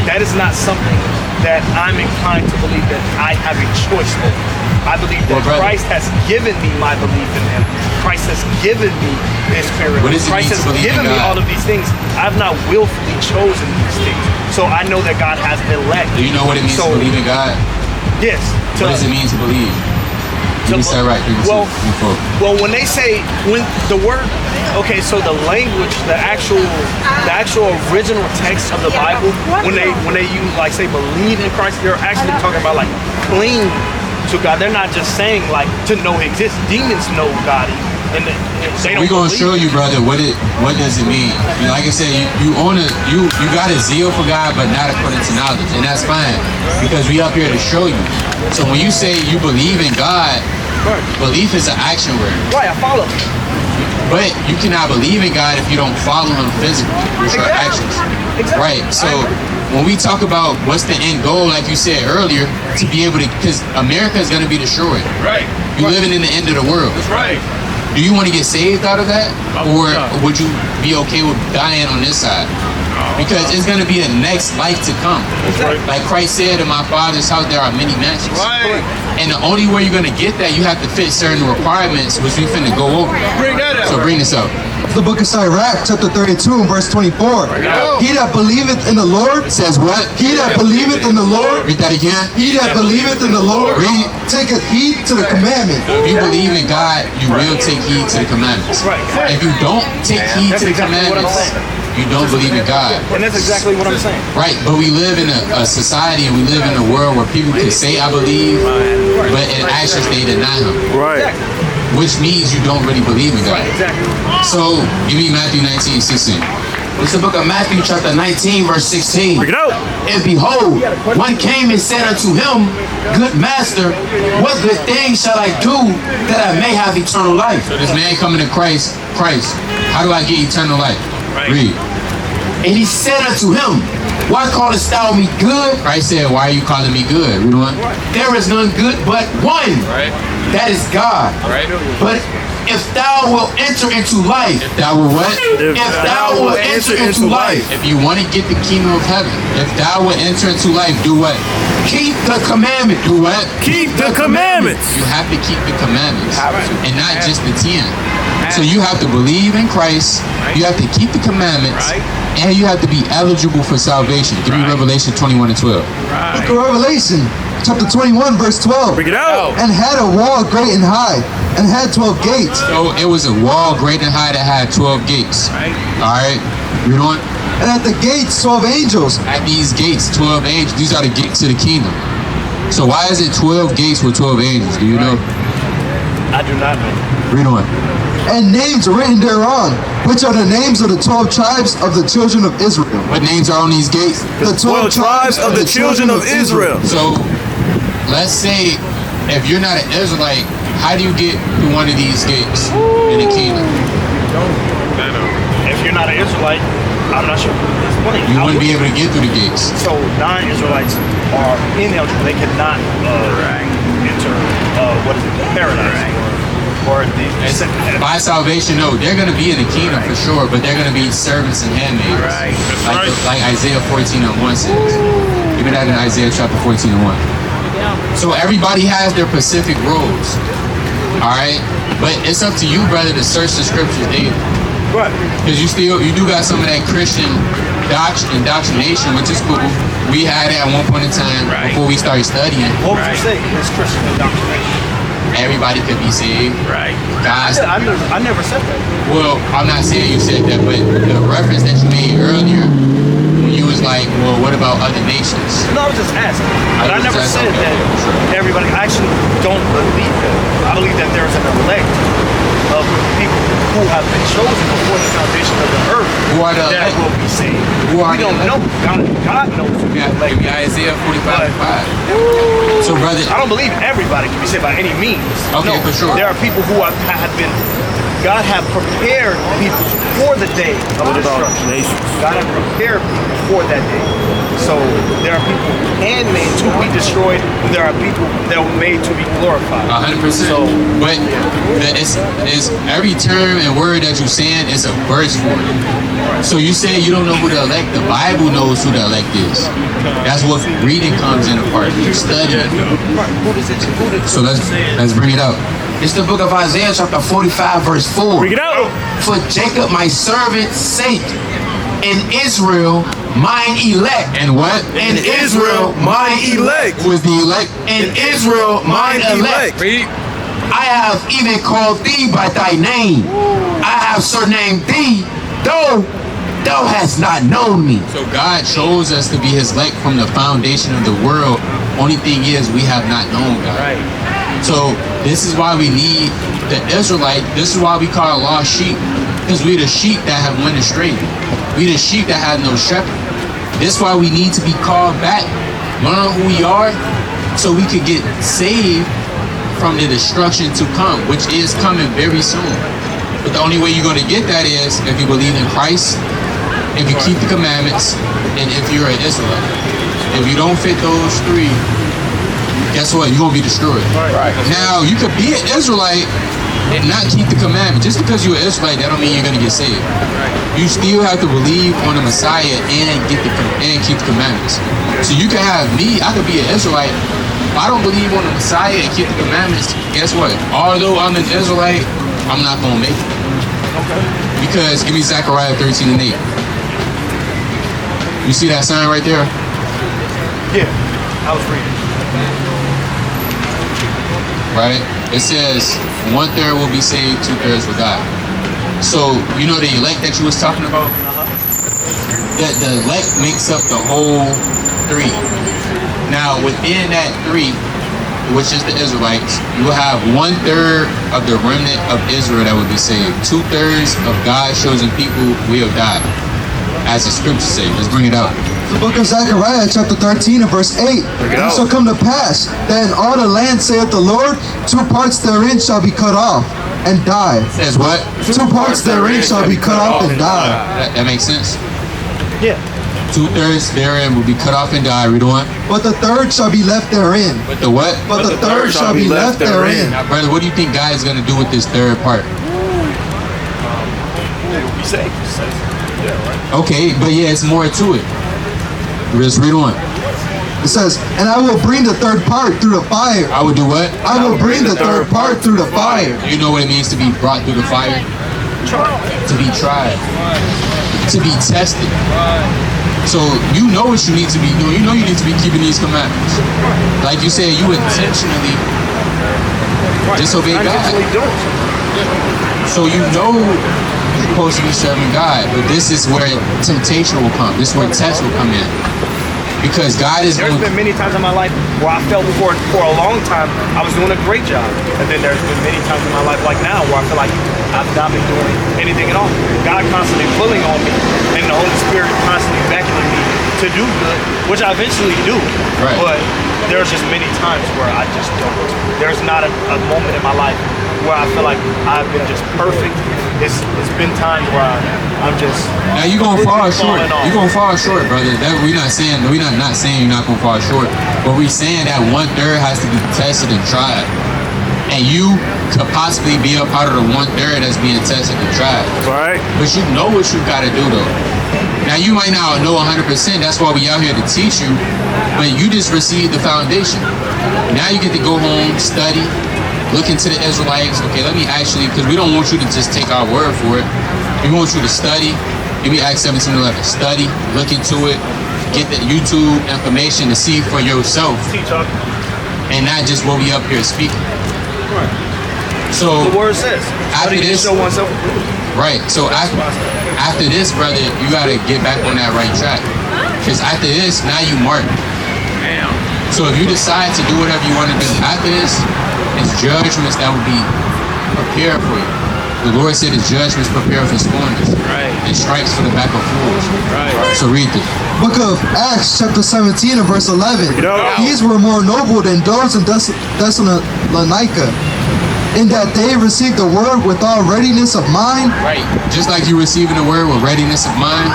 that is not something that I'm inclined to believe that I have a choice over. I believe that Christ has given me my belief in Him. Christ has given me His Spirit. What does it Christ mean to has believe given in me God? all of these things. I've not willfully chosen these things. So I know that God has elected. Do you know what it means to believe in God? Yes. What does it mean to believe? You said right. Well, when they say the word, okay, so the language, the actual original text of the Bible, when they use like say believe in Christ, they're actually talking about like cling to God. They're not just saying like to know He exists. Demons know God, and they don't. We're gonna believe show you, brother, what does it mean. Like I said, you got a zeal for God, but not according to knowledge, and that's fine because we up here to show you. So when you say you believe in God, belief is an action word. Right, I follow. But you cannot believe in God if you don't follow Him physically with your actions. Right. So when we talk about what's the end goal, like you said earlier, to be able to, because America is going to be destroyed. Right. You're living in the end of the world. That's right. Do you want to get saved out of that? Or would you be okay with dying on this side? Because it's going to be a next life to come. Like Christ said, in my Father's house there are many mansions. Right. And the only way you're going to get that, you have to fit certain requirements, which we finna go over. Bring that up. So bring this up. The book of Sirach, chapter 32, and verse 24. He that believeth in the Lord Says what? He that believeth in the Lord, Read that again. he that believeth in the Lord, Read. taketh heed to the commandment. If you believe in God, you will take heed to the commandments. Right. If you don't take heed That's to the exactly what I'm commandments, saying. you don't believe in God. And that's exactly what I'm saying. Right, but we live in a society and we live in a world where people can say I believe, but in actions they deny Him. Right. Which means you don't really believe in God. Right, exactly. So give me Matthew 19:16. It's the book of Matthew, chapter 19, verse 16. Bring it out. And behold, one came and said unto him, Good master, what good thing shall I do that I may have eternal life? So this man coming to Christ, how do I get eternal life? Right. Read. And he said unto him, Why callest thou me good? Christ said, why are you calling me good? Read on. There is none good but one, Right. that is God. Right. But if thou wilt enter into life, Thou will what? if thou wilt enter into life, If you want to get the kingdom of heaven, if thou will enter into life, do what? keep the commandment. Do what? Keep the commandments. You have to keep the commandments and not just the 10. So you have to believe in Christ, you have to keep the commandments, and you have to be eligible for salvation. Give me Revelation 21:12. Book of Revelation, chapter 21, verse 12. Bring it out. And had a wall great and high, and had 12 gates. So it was a wall great and high that had 12 gates. Alright? Read on. And at the gates 12 angels. At these gates, 12 angels, these are the gates to the kingdom. So why is it 12 gates with 12 angels? Do you know? I do not know. Read on. And names written thereon, which are the names of the 12 tribes of the children of Israel. What names are on these gates? The 12 tribes of the children of Israel. So let's say if you're not an Israelite, how do you get through one of these gates in the kingdom? If you're not an Israelite, I'm not sure. Explain. You wouldn't be able to get through the gates. So non-Israelites are ineligible. They cannot enter what is it, paradise or the By salvation, no, they're going to be in the kingdom for sure, but they're going to be servants and handmaids. Right. Like Isaiah 14:1 says. Even that in Isaiah chapter 14:1. So everybody has their specific roles. All right? But it's up to you, brother, to search the scriptures daily. Right. Because you do got some of that Christian indoctrination, which is cool. We had it at one point in time before we started studying. What would you say is Christian indoctrination? Everybody could be saved. Right. Guys, I never said that. well, I'm not saying you said that, but the reference that you made earlier, when you was like, well, what about other nations? No, I was just asking. But I was never just said asking. that everybody. I actually don't believe that. I believe that there is an elect of people who have been chosen before the foundation of the earth Who are the that elect? will be saved. Who are We the don't elect? know. God knows who the elect Give me is. Isaiah 45:5. So, brother, I don't believe everybody can be saved by any means. Okay, No, for sure. There are people who have been. God have prepared people for the day of destruction. God have prepared people for that day. So there are people handmade to be destroyed, and there are people that were made to be glorified. 100%. So, But it's every term and word that you're saying is a verse for it. So you say you don't know who the elect. The Bible knows who the elect is. That's what reading comes in part. You study. So let's bring it out. It's the book of Isaiah, chapter 45, verse 4. bring it out. For Jacob, my servant's sake, and Israel, mine elect. And what? And Israel, mine elect. Who is the elect? And Israel, mine elect. Read. I have even called thee by thy name. I have surnamed thee, though thou hast not known me. So God chose us to be his elect from the foundation of the world. Only thing is we have not known God. Right. So this is why we need the Israelite. This is why we call lost sheep. Because we the sheep that have went astray. We the sheep that have no shepherd. This is why we need to be called back. Learn who we are so we could get saved from the destruction to come, which is coming very soon. But the only way you're going to get that is if you believe in Christ, if you keep the commandments, and if you're an Israelite. If you don't fit those three, guess what? You're going to be destroyed. Right. Now, you could be an Israelite and not keep the commandment. Just because you're an Israelite, that don't mean you're going to get saved. You still have to believe on the Messiah and keep the commandments. So you can have me, I could be an Israelite. If I don't believe on the Messiah and keep the commandments, guess what? Although I'm an Israelite, I'm not going to make it. Because, give me Zechariah 13:8. You see that sign right there? Yeah, I was reading. Right? It says 1/3 will be saved, 2/3 will die. So you know the elect that you was talking about? That the elect makes up the whole three. Now within that three, which is the Israelites, you will have 1/3 of the remnant of Israel that will be saved. 2/3 of God's chosen people will die. As the scriptures say. Let's bring it out. The book of Zechariah, chapter 13 and verse 8. It shall come to pass that in all the land, saith the Lord, 2 parts therein shall be cut off and die. Says what? 2 parts therein shall be cut off and die. That makes sense. Yeah. 2/3 therein will be cut off and die. Read on. But the third shall be left therein. But the what? But the third shall be left therein. Now, brother, what do you think God is going to do with this third part? They will be saved. Yeah, right. Okay, but yeah, it's more to it. Let's read on. It says, and I will bring the third part through the fire. I would do what? I will bring the third part through the fire. You know what it means to be brought through the fire? To be tried. To be tested. So you know what you need to be doing. You know you need to be keeping these commandments. Like you said, you intentionally disobey God. So you know you're supposed to be serving God, but this is where temptation will come. This is where tests will come in. Because God is There's been many times in my life where I felt for a long time I was doing a great job. And then there's been many times in my life like now where I feel like I've not been doing anything at all. God constantly pulling on me and the Holy Spirit constantly beckoning me to do good, which I eventually do. Right. But there's just many times where I just don't. There's not a moment in my life where I feel like I've been just perfect. It's been times where I'm just. Now you're gonna fall short. falling off. You're gonna fall short, brother. That we're not saying you're not gonna fall short. But we're saying that 1/3 has to be tested and tried. And you could possibly be a part of the 1/3 that's being tested and tried. Right. But you know what you gotta do though. Now you might not know 100%. That's why we out here to teach you. But you just received the foundation. Now you get to go home, study, look into the Israelites. Okay, let me actually, because we don't want you to just take our word for it. We want you to study. Give me Acts 17:11. Study, look into it, get the YouTube information to see for yourself, Teach up. and not just what we up here speaking. So The word says. After Study to this- show oneself. right. So after this, brother, you gotta get back on that right track. Because after this, now you mark. So if you decide to do whatever you want to do after this, it's judgments that will be prepared for you. The Lord said his judgments prepare for scorners. Right. And strikes for the back of fools. Right. So read this. Book of Acts, chapter 17 and verse 11. know. These were more noble than those in Thessalonica, in that they received the word with all readiness of mind. Right. Just like you receiving the word with readiness of mind,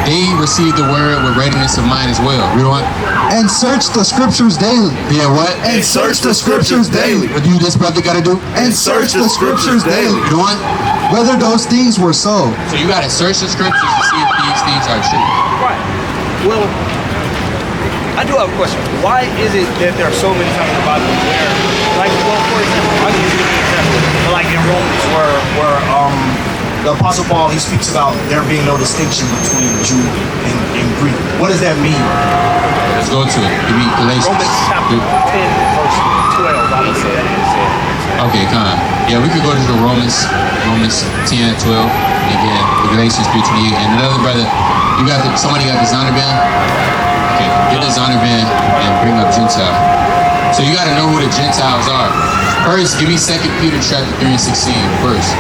they received the word with readiness of mind as well. Read on. And search the scriptures daily. Yeah, what? And search the scriptures daily. What do this brother gotta do? And search the scriptures daily. Read on. Whether those things were so. So you gotta search the scriptures to see if these things are true. Right. Well, I do have a question. Why is it that there are so many times in the Bible where, like, well, for example, I'll give you an example. Like in Romans, where the Apostle Paul, he speaks about there being no distinction between Jew and Greek. What does that mean? Let's go to it. Give me Galatians. Romans chapter 10, verse 12. I would say that is. Okay, come on. Yeah, we could go to the Romans 10, 12, and then the Galatians 3:28. And another brother, somebody got this honor band? Okay, get this honor band and bring up Gentile. So you got to know who the Gentiles are. First, give me 2 Peter chapter 3 and 16 first.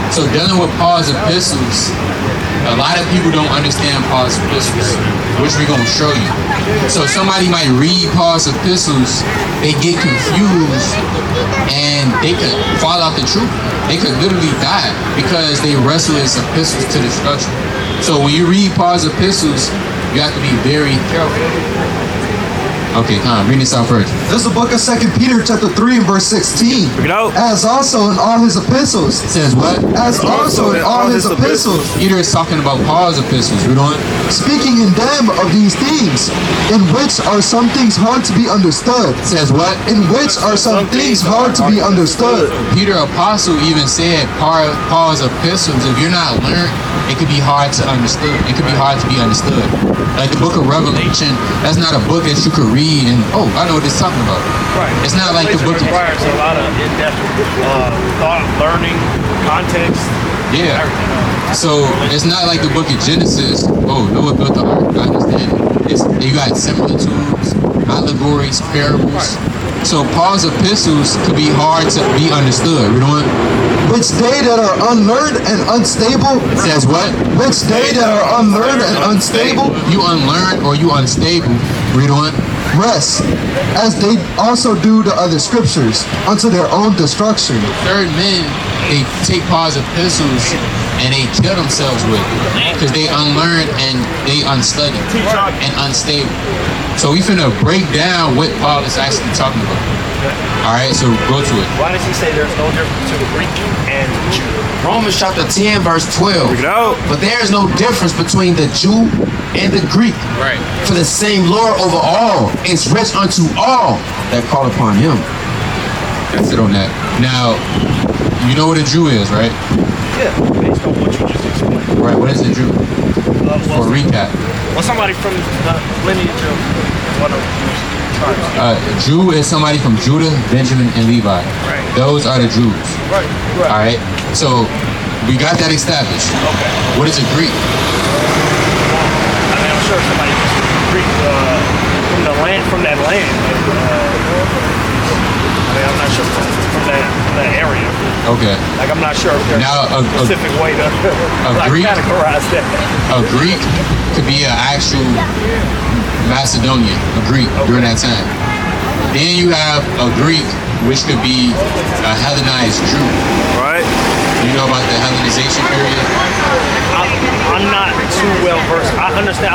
So dealing with Paul's epistles, a lot of people don't understand Paul's epistles, which we're going to show you. So somebody might read Paul's epistles, they get confused, and they could fall out the truth. They could literally die because they wrestle his epistles to destruction. So when you read Paul's epistles, you have to be very careful. Okay, come on, read this out first. This is the book of 2 Peter chapter 3 and verse 16. Bring it out. As also in all his epistles. It says what? As also in all his epistles. Peter is talking about Paul's epistles. Read on. Speaking in them of these things, in which are some things hard to be understood. It says what? In which are some things hard to be understood. Peter Apostle even said Paul's epistles, if you're not learned, it could be hard to understood. It could be hard to be understood. Like the book of Revelation, that's not a book that you could read and, oh, I know what it's talking about. Right. It's not like the book of... requires a lot of in-depth thought, learning, context, Yeah. everything. So it's not like the book of Genesis. Oh, Noah built the ark. I understand. You got similitudes, allegories, parables. So Paul's epistles could be hard to be understood. You know what? Which they that are unlearned and unstable. It says what? Which they that are unlearned and unstable. You unlearned or you unstable. Read on. Rest, as they also do the other scriptures, unto their own destruction. Third men, they take Paul's epistles and they kill themselves with it because they unlearned and they unstudied and unstable. So we finna break down what Paul is actually talking about. All right, so go to it. Why does he say there's no difference between Greek and Jew? Romans chapter 10, verse 12. Bring it out. But there is no difference between the Jew and the Greek. Right. For the same Lord over all is rich unto all that call upon him. That's it on that. Now, you know what a Jew is, right? Yeah, based on what you just explained. Right. What is a Jew? For a recap. Well, somebody from the lineage of one of these tribes. A Jew is somebody from Judah, Benjamin, and Levi. Right. Those are the Jews. Right. All right. So we got that established. Okay. What is a Greek? I mean, I'm sure somebody Greek from that land. I'm not sure from that area. Okay. Like I'm not sure if there's Now, a specific way to Greek? categorize that. A Greek could be an actual Macedonian, a Greek during that time. Then you have a Greek, which could be a Hellenized Jew. Right. You know about the Hellenization period? I'm not too well versed. I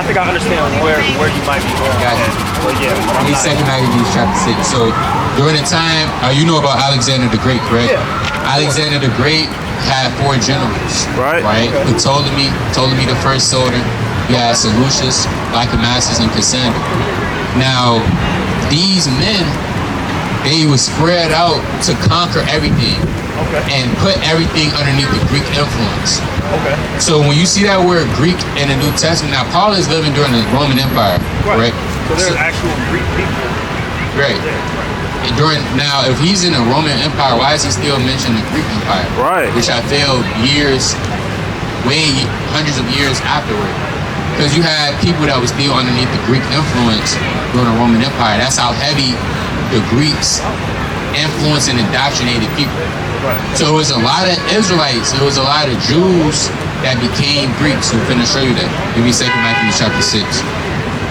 think I understand where you might be going. Gotcha. But yeah, but I'm Read not. 2 Maccabees chapter 6. So during the time, you know about Alexander the Great, correct? Yeah. Alexander the Great had 4 generals. Right. Right? Ptolemy the first soldier. You had Seleucus, Lycomassus, and Cassander. Now, these men, they were spread out to conquer everything and put everything underneath the Greek influence. Okay. So when you see that word Greek in the New Testament, now Paul is living during the Roman Empire, right? So there's actual Greek people. Right. And now, if he's in the Roman Empire, why is he still mentioning the Greek Empire? Right. Which I feel hundreds of years afterward. Because you had people that were still underneath the Greek influence during the Roman Empire. That's how heavy the Greeks influenced and indoctrinated people. Right. So it was a lot of Israelites, it was a lot of Jews that became Greeks. We're finna show you that. Give me 2 Maccabees chapter 6.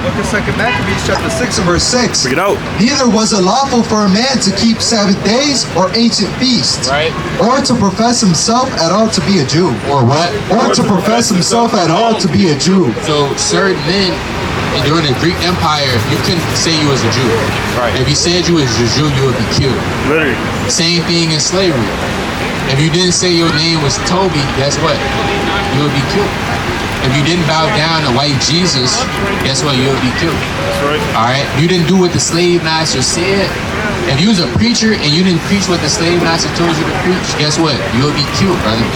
Look at 2 Maccabees chapter 6 and verse 6. Bring it out. Neither was it lawful for a man to keep Sabbath days or ancient feasts, Right. or to profess himself at all to be a Jew. Or what? Or to profess himself at all to be a Jew. So certain men during the Greek Empire, you couldn't say you was a Jew. Right. If you said you was a Jew, you would be killed. Literally. Same thing in slavery. If you didn't say your name was Toby, guess what? You would be killed. If you didn't bow down to white Jesus, guess what? You would be killed. That's right. All right? You didn't do what the slave master said. If you was a preacher and you didn't preach what the slave master told you to preach, guess what? You would be killed, brother.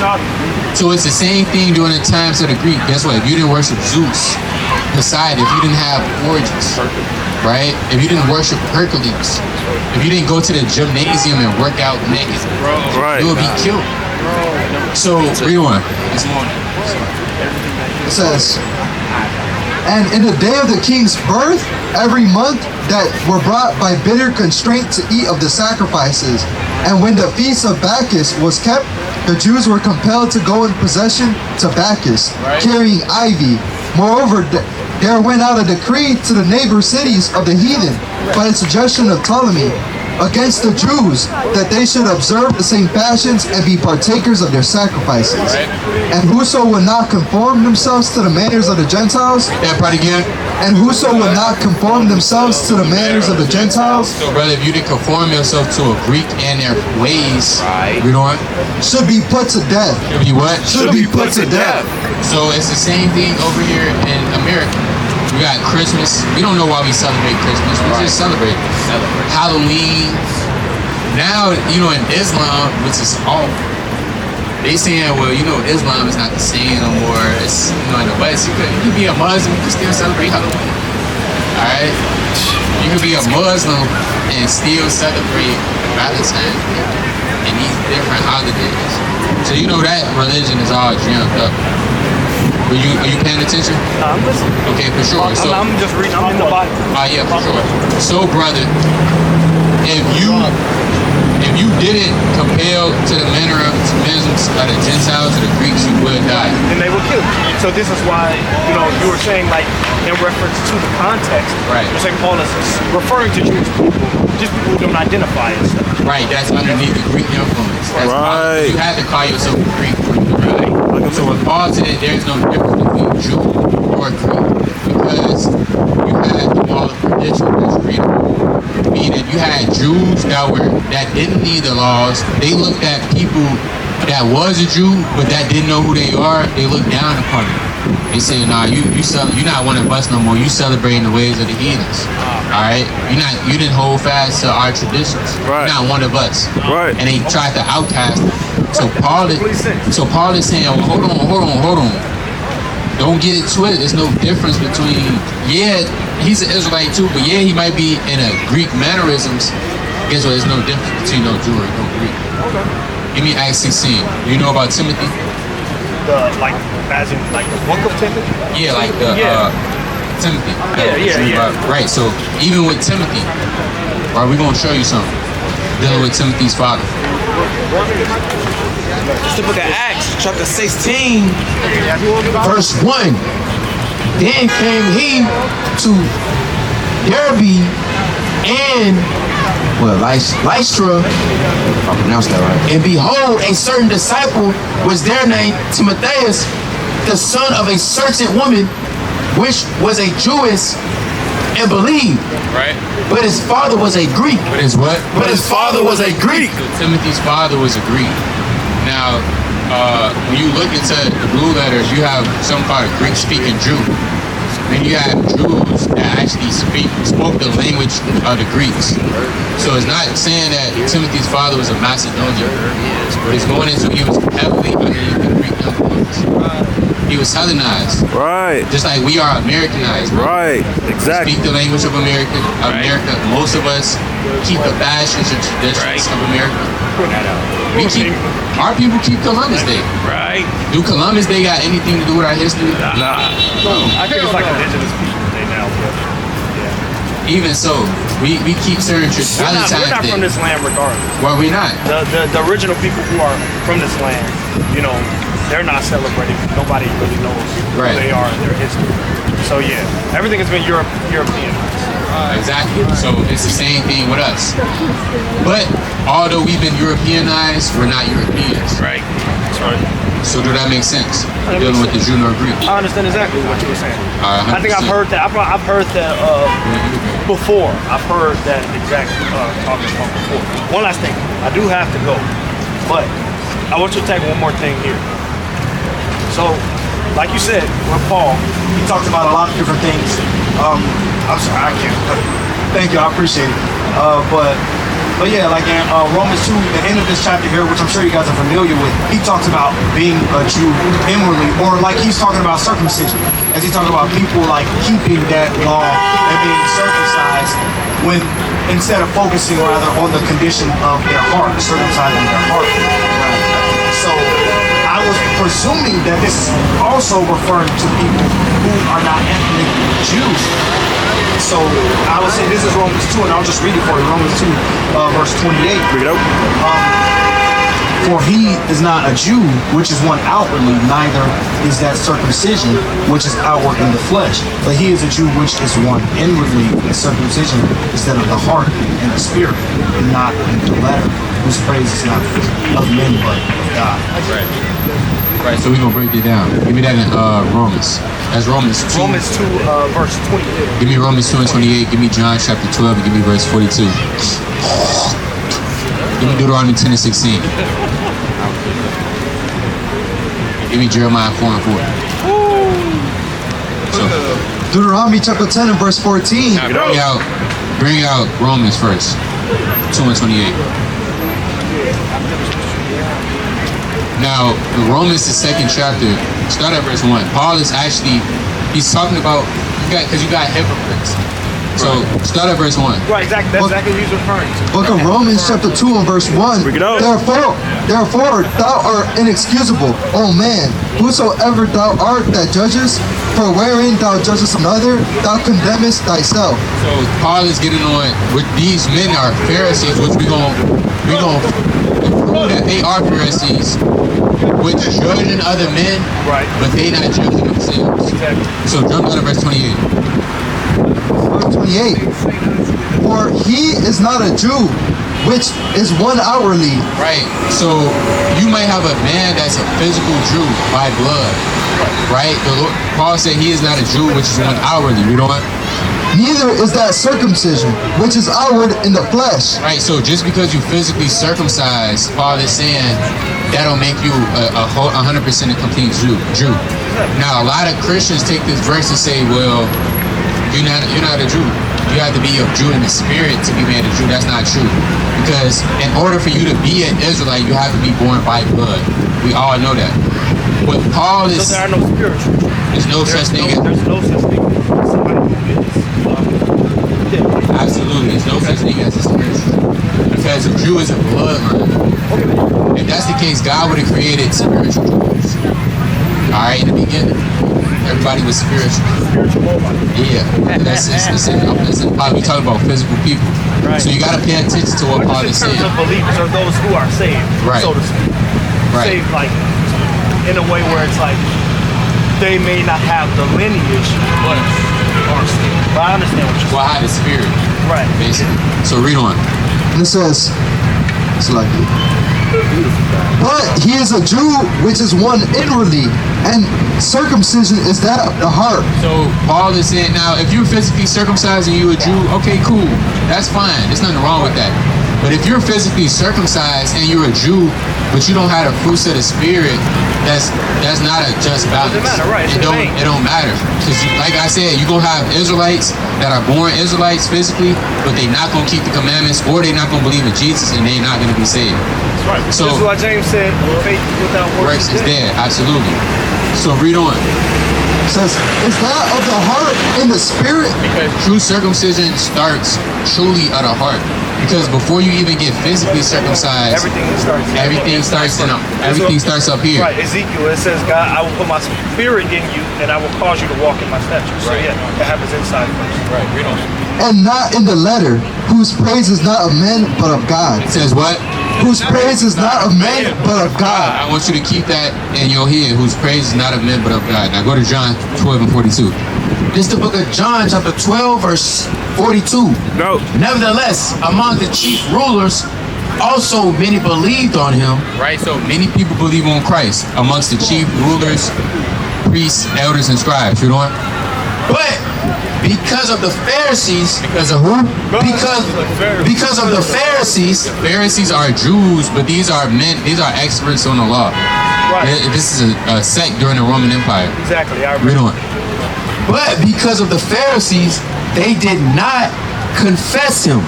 So it's the same thing during the times of the Greek. Guess what? If you didn't worship Zeus, Poseidon, if you didn't have orgies, right? If you didn't worship Hercules, if you didn't go to the gymnasium and work out naked, Right. you would be killed. So, read on. This morning. It says, and in the day of the king's birth, every month that were brought by bitter constraint to eat of the sacrifices, and when the feast of Bacchus was kept, the Jews were compelled to go in procession to Bacchus, carrying ivy. Moreover, there went out a decree to the neighbor cities of the heathen by the suggestion of Ptolemy against the Jews that they should observe the same fashions and be partakers of their sacrifices. And whoso would not conform themselves to the manners of the Gentiles, That part again. and whoso would not conform themselves to the manners of the Gentiles, So, brother, if you didn't conform yourself to a Greek and their ways, read on. should be put to death. Should be what? Should be put to death. So it's the same thing over here in America. We got Christmas. We don't know why we celebrate Christmas. We just celebrate Halloween. Now, in Islam, which is awful, they saying, well, Islam is not the same no more. It's, in the West, you could be a Muslim, you can still celebrate Halloween. All right? You could be a Muslim and still celebrate Valentine's Day and these different holidays. So that religion is all jammed up. Are you paying attention? I'm listening. Okay, for sure. So, I'm just reading. I'm in the Bible. yeah, for sure. So, brother, if you didn't compel to the mannerisms of the Gentiles or the Greeks, you would die. And they were killed. So this is why, you were saying, like, in reference to the context, Right. you're saying Paul is referring to Jewish people, just people who don't identify as such. Right, that's underneath the Greek influence. That's Right. You had to call yourself a Greek. Right. So when Paul said there's no difference between Jew or Greek, because you had the wall of perdition that's readable. Meaning you had Jews that didn't need the laws. They looked at people that was a Jew but that didn't know who they are. They looked down upon them. They say, nah, you're not one of us no more. You celebrating the ways of the heathens. All right, you didn't hold fast to our traditions. Right. You're not one of us. Right. And they tried to outcast them. So Paul is saying, well, hold on. Don't get it twisted. There's no difference between, he's an Israelite too, but he might be in a Greek mannerisms. Guess what? There's no difference between no Jew or no Greek. Okay. Give me Acts 16. You know about Timothy? As in the book of Timothy? Yeah, like Timothy. Yeah. Right. So even with Timothy, right, we're gonna show you something dealing with Timothy's father. It's the book of Acts, chapter 16, verse 1. Then came he to Derbe and Lystra, if I pronounced that right. And behold, a certain disciple was there named Timotheus, the son of a certain woman, which was a Jewess and believed. Right. But his father was a Greek. But his what? But his father was a Greek. So Timothy's father was a Greek. Now, when you look into the blue letters, you have some called a Greek-speaking Jew. Then you have Jews that actually spoke the language of the Greeks. So it's not saying that Timothy's father was a Macedonian. It's going into he was heavily underneath the Greek influence. He was Hellenized. Right. Just like we are Americanized. Right. Exactly. Speak the language of America. Most of us keep the fashions and traditions of America. Our people keep Columbus Day. Right. Do Columbus Day got anything to do with our history? Nah. I think it's like indigenous people day now. Even so, we keep certain We're not Valentine's from Day. this land regardless. Why we not? The original people who are from this land, you know, they're not celebrating. Nobody really knows who they are in their history. So yeah, everything has been European. Exactly. So it's the same thing with us. But although we've been Europeanized, we're not Europeans. Right. That's right. So do that make sense? Dealing with the Jew nor Greek. I understand exactly what you were saying. I think 100%. I've heard that. I've heard that before. I've heard that exact talking point before. One last thing. I do have to go, but I want you to take one more thing here. So, like you said, with Paul, he talks about a lot of different things. I'm sorry, I can't. Thank you, I appreciate it. But yeah, like in Romans 2, the end of this chapter here, which I'm sure you guys are familiar with, he talks about being a Jew inwardly, or like he's talking about circumcision, as he's talking about people like keeping that law and being circumcised, when instead of focusing rather on the condition of their heart, circumcising their heart. So I was presuming that this is also referring to people who are not ethnic Jews. So I would say this is Romans 2, and I'll just read it for you. Romans 2, verse 28. Bring it up. For he is not a Jew, which is one outwardly, neither is that circumcision, which is outward in the flesh. But he is a Jew, which is one inwardly, and circumcision instead of the heart and the spirit, and not the letter, whose praise is not of men, but of God. Right, so we're going to break it down. Give me that in Romans. That's Romans 2. Romans 2, verse 28. Give me Romans 2 and 28. Give me John chapter 12 and give me verse 42. Give me Deuteronomy 10 and 16. Give me Jeremiah 4 and 4. So, Deuteronomy chapter 10 and verse 14. now bring out Romans first. 2 and 28. Now, in Romans, the second chapter, start at verse 1. Paul is actually, he's talking about, because you got hypocrites. So, start at verse 1. Right, exactly. That's exactly what he's referring to. Book of Romans chapter 2 and verse 1. Bring it out. Therefore, thou art inexcusable, O man, whosoever thou art that judgest, for wherein thou judgest another, thou condemnest thyself. So, Paul is getting on, with these men are Pharisees, which we gonna prove that they are Pharisees, which judging other men, Right. but they not judging themselves. Exactly. So, jump down to verse 28. Verse 28. For he is not a Jew, which is one outwardly. Right. So you might have a man that's a physical Jew by blood. Right? Paul said he is not a Jew, which is one outwardly. You know what? Neither is that circumcision, which is outward in the flesh. Right. So just because you physically circumcised, Paul is saying that'll make you a 100% a complete Jew. Now a lot of Christians take this verse and say, well, you're not a Jew. You have to be a Jew in the spirit to be made a Jew. That's not true. Because in order for you to be an Israelite, you have to be born by blood. We all know that. What Paul is... So there are no spiritual Jews. There's no such thing as... There's no such thing as somebody who is... Absolutely. There's no such thing as a spiritual Jew. Because a Jew is a bloodline. If that's the case, God would have created spiritual Jews. Alright, in the beginning. everybody was spiritual. Spiritual mobile. Yeah, that's we talking about physical people. Right. So you got to pay attention to what Paul is In saying. terms of believers or those who are saved, Right. so to speak. Right. Saved like in a way where it's like they may not have the lineage, but are saved. But I understand what you're Well, I have the spirit, saying. Right. basically. So read on. And it says, it's like, but he is a Jew, which is one inwardly, and circumcision is that of the heart. So Paul is saying now, if you're physically circumcised and you a Jew, okay, cool, that's fine. There's nothing wrong with that. But if you're physically circumcised and you're a Jew, but you don't have the fruits of the spirit, that's not a just balance. Doesn't matter, right? It don't matter. Because like I said, you're gonna have Israelites that are born Israelites physically, but they're not gonna keep the commandments, or they're not gonna believe in Jesus, and they're not gonna be saved. That's right. So- this is what James said, faith without works Works is dead, absolutely. So read on. It says, is that of the heart in the spirit? Because true circumcision starts truly at the heart. Because before you even get physically circumcised, everything starts up here. Right, Ezekiel, it says, God, I will put my spirit in you and I will cause you to walk in my statutes. So yeah, it happens inside first. Right, read on. And not in the letter, whose praise is not of men, but of God. It says what? Whose praise is not of men, but of God. I want you to keep that in your head, whose praise is not of men, but of God. Now go to John 12 and 42. This is the book of John, chapter 12, verse 42. No. Nevertheless, among the chief rulers, also many believed on him. Right, so many people believe on Christ amongst the chief rulers, priests, elders, and scribes. Read on. But because of the Pharisees, Because of who? because of the Pharisees, The Pharisees are Jews, but these are men, these are experts on the law. Right. This is a sect during the Roman Empire. Exactly. I Read on. but because of the Pharisees, they did not confess him.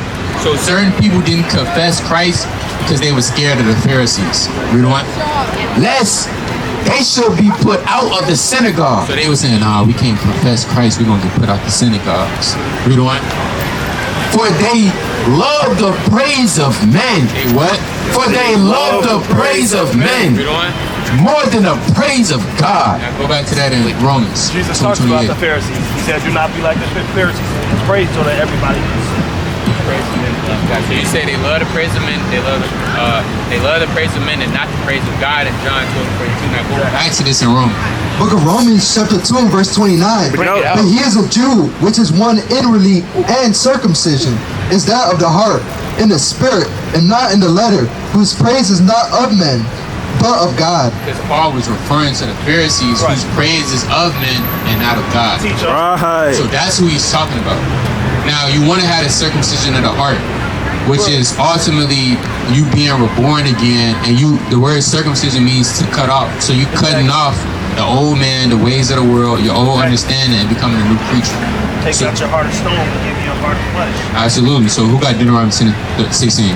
So certain people didn't confess Christ because they were scared of the Pharisees. Read on. Lest they should be put out of the synagogue. So they were saying, nah, we can't confess Christ, we're going to get put out the synagogues. Read on. For they love the praise of men. Hey, what? For they love the praise of men Read on. more than the praise of God. Now go back to that in Romans. Jesus talks about 2:28. the Pharisees. He said, do not be like the Pharisees. Praise so that everybody can praise him. So you say they love the praise of men, they love the praise of men and not the praise of God in John 12:42. Now go back. Back to this in Romans. Book of Romans, chapter 2, and verse 29. Bring it out. But he is a Jew, which is one inwardly, and circumcision is that of the heart, in the spirit, and not in the letter, whose praise is not of men, but of God. Because Paul was referring to the Pharisees whose praise is of men and not of God. Teach us. Right. So that's who he's talking about. Now you want to have a circumcision of the heart, which is ultimately you being reborn again, and the word circumcision means to cut off. So you cutting off the old man, the ways of the world, your old understanding, and becoming a new creature. Take So- out your heart of stone and give you a heart of flesh. Absolutely. So who got Deuteronomy 16?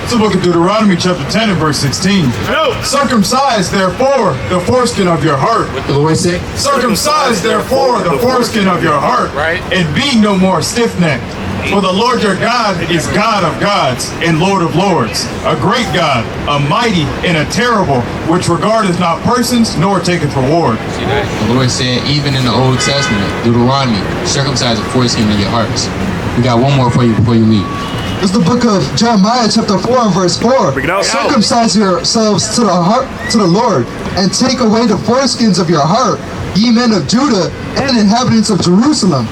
It's the book of Deuteronomy, chapter 10, and verse 16. No. Circumcise, therefore, the foreskin of your heart. What the Lord say? Circumcise, therefore, the foreskin of your heart. Right. And be no more stiff-necked. For the Lord your God is God of gods and Lord of lords, a great God, a mighty and a terrible, which regardeth not persons nor taketh reward. See that? The Lord said, even in the Old Testament, Deuteronomy, circumcise the foreskin of your hearts. We got one more for you before you leave. It's the book of Jeremiah, chapter 4, and verse 4. Bring it out. Circumcise yourselves to the heart, to the Lord, and take away the foreskins of your heart, ye men of Judah and inhabitants of Jerusalem.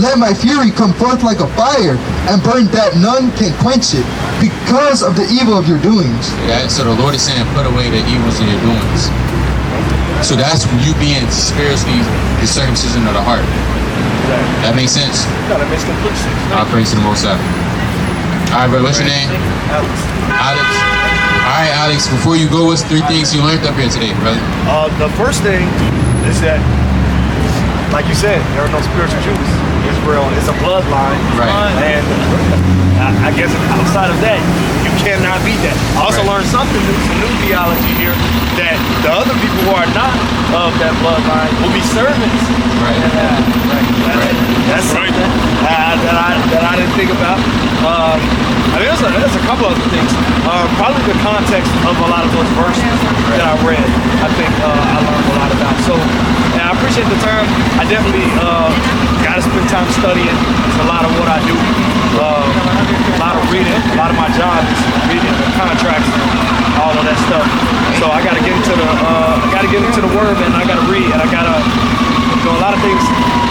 Let my fury come forth like a fire, and burn that none can quench it, because of the evil of your doings. Yeah, so the Lord is saying, put away the evils in your doings. So that's you being spiritually the circumcision of the heart. That makes sense? No, that makes complete sense. I'll praise to the Most High. All right, bro, what's your name? Alex. Alex. All right, Alex, before you go, what's 3 things you learned up here today, brother? The first thing is that, like you said, there are no spiritual Jews. Israel is a bloodline. Right. And I guess outside of that, you cannot be that. I also learned something new, some new theology here, that the other people who are not of that bloodline will be servants. Right. That's something. that I didn't think about. I mean, there's a couple other things. Probably the context of a lot of those verses that I read. I think I learned a lot about. So, and I appreciate the time. I definitely got to spend time studying. It's a lot of what I do. A lot of reading. A lot of my job is reading the contracts, all of that stuff. So I got to get into the word, and I got to read, and I got to a lot of things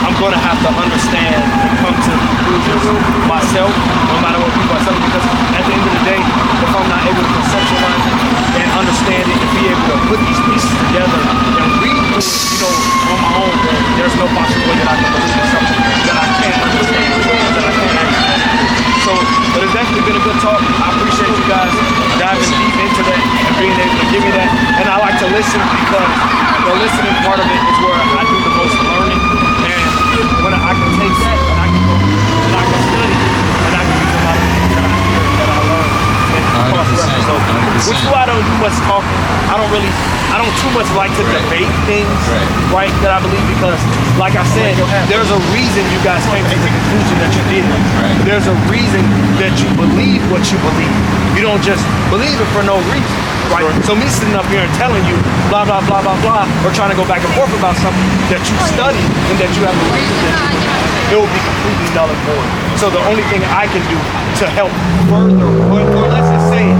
I'm going to have to understand and come to conclusions myself, no matter what people are telling me, because at the end of the day, if I'm not able to conceptualize it and understand it and be able to put these pieces together and read on my own, then there's no possible way that I can believe in something that I can't understand, that I can't understand. So, but it's definitely been a good talk. I appreciate you guys diving deep into that and being able to give me that. And I like to listen because the listening part of it is where I do the most learning. And when I can take that and I can go and I can study and I can use a lot of things that I hear that I learn and cross-reference. So, which is why I don't do much talking. I don't too much like to debate things, right, that I believe, because, like I said, there's a reason you guys came to the conclusion that you did. There's a reason that you believe what you believe. You don't just believe it for no reason, right? So me sitting up here and telling you blah, blah, blah, blah, blah, or trying to go back and forth about something that you studied and that you have a reason that you believe, it will be completely null and void. So the only thing I can do to help further, or let's just say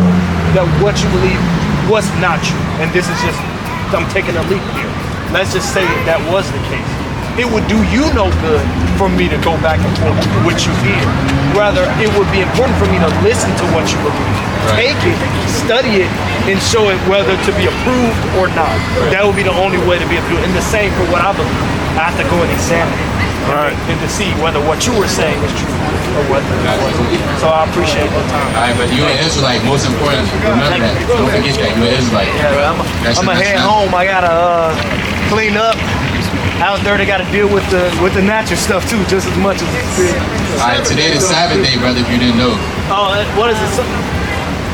that what you believe was not true, and this is just, I'm taking a leap here. Let's just say that was the case. It would do you no good for me to go back and forth with you here. Rather, it would be important for me to listen to what you believe. Take it, study it, and show it whether to be approved or not. That would be the only way to be able to do it. And the same for what I believe. I have to go and examine it. And to see whether what you were saying is true or whether it wasn't. So I appreciate the time. All right, but you're an Israelite, most important. Remember that. Don't forget that. You're an Israelite. Yeah, I'm going to head home. I got to clean up. Out there, they got to deal with the natural stuff too, just as much as the spirit. All right, today the Sabbath day, brother, if you didn't know. Oh, what is it?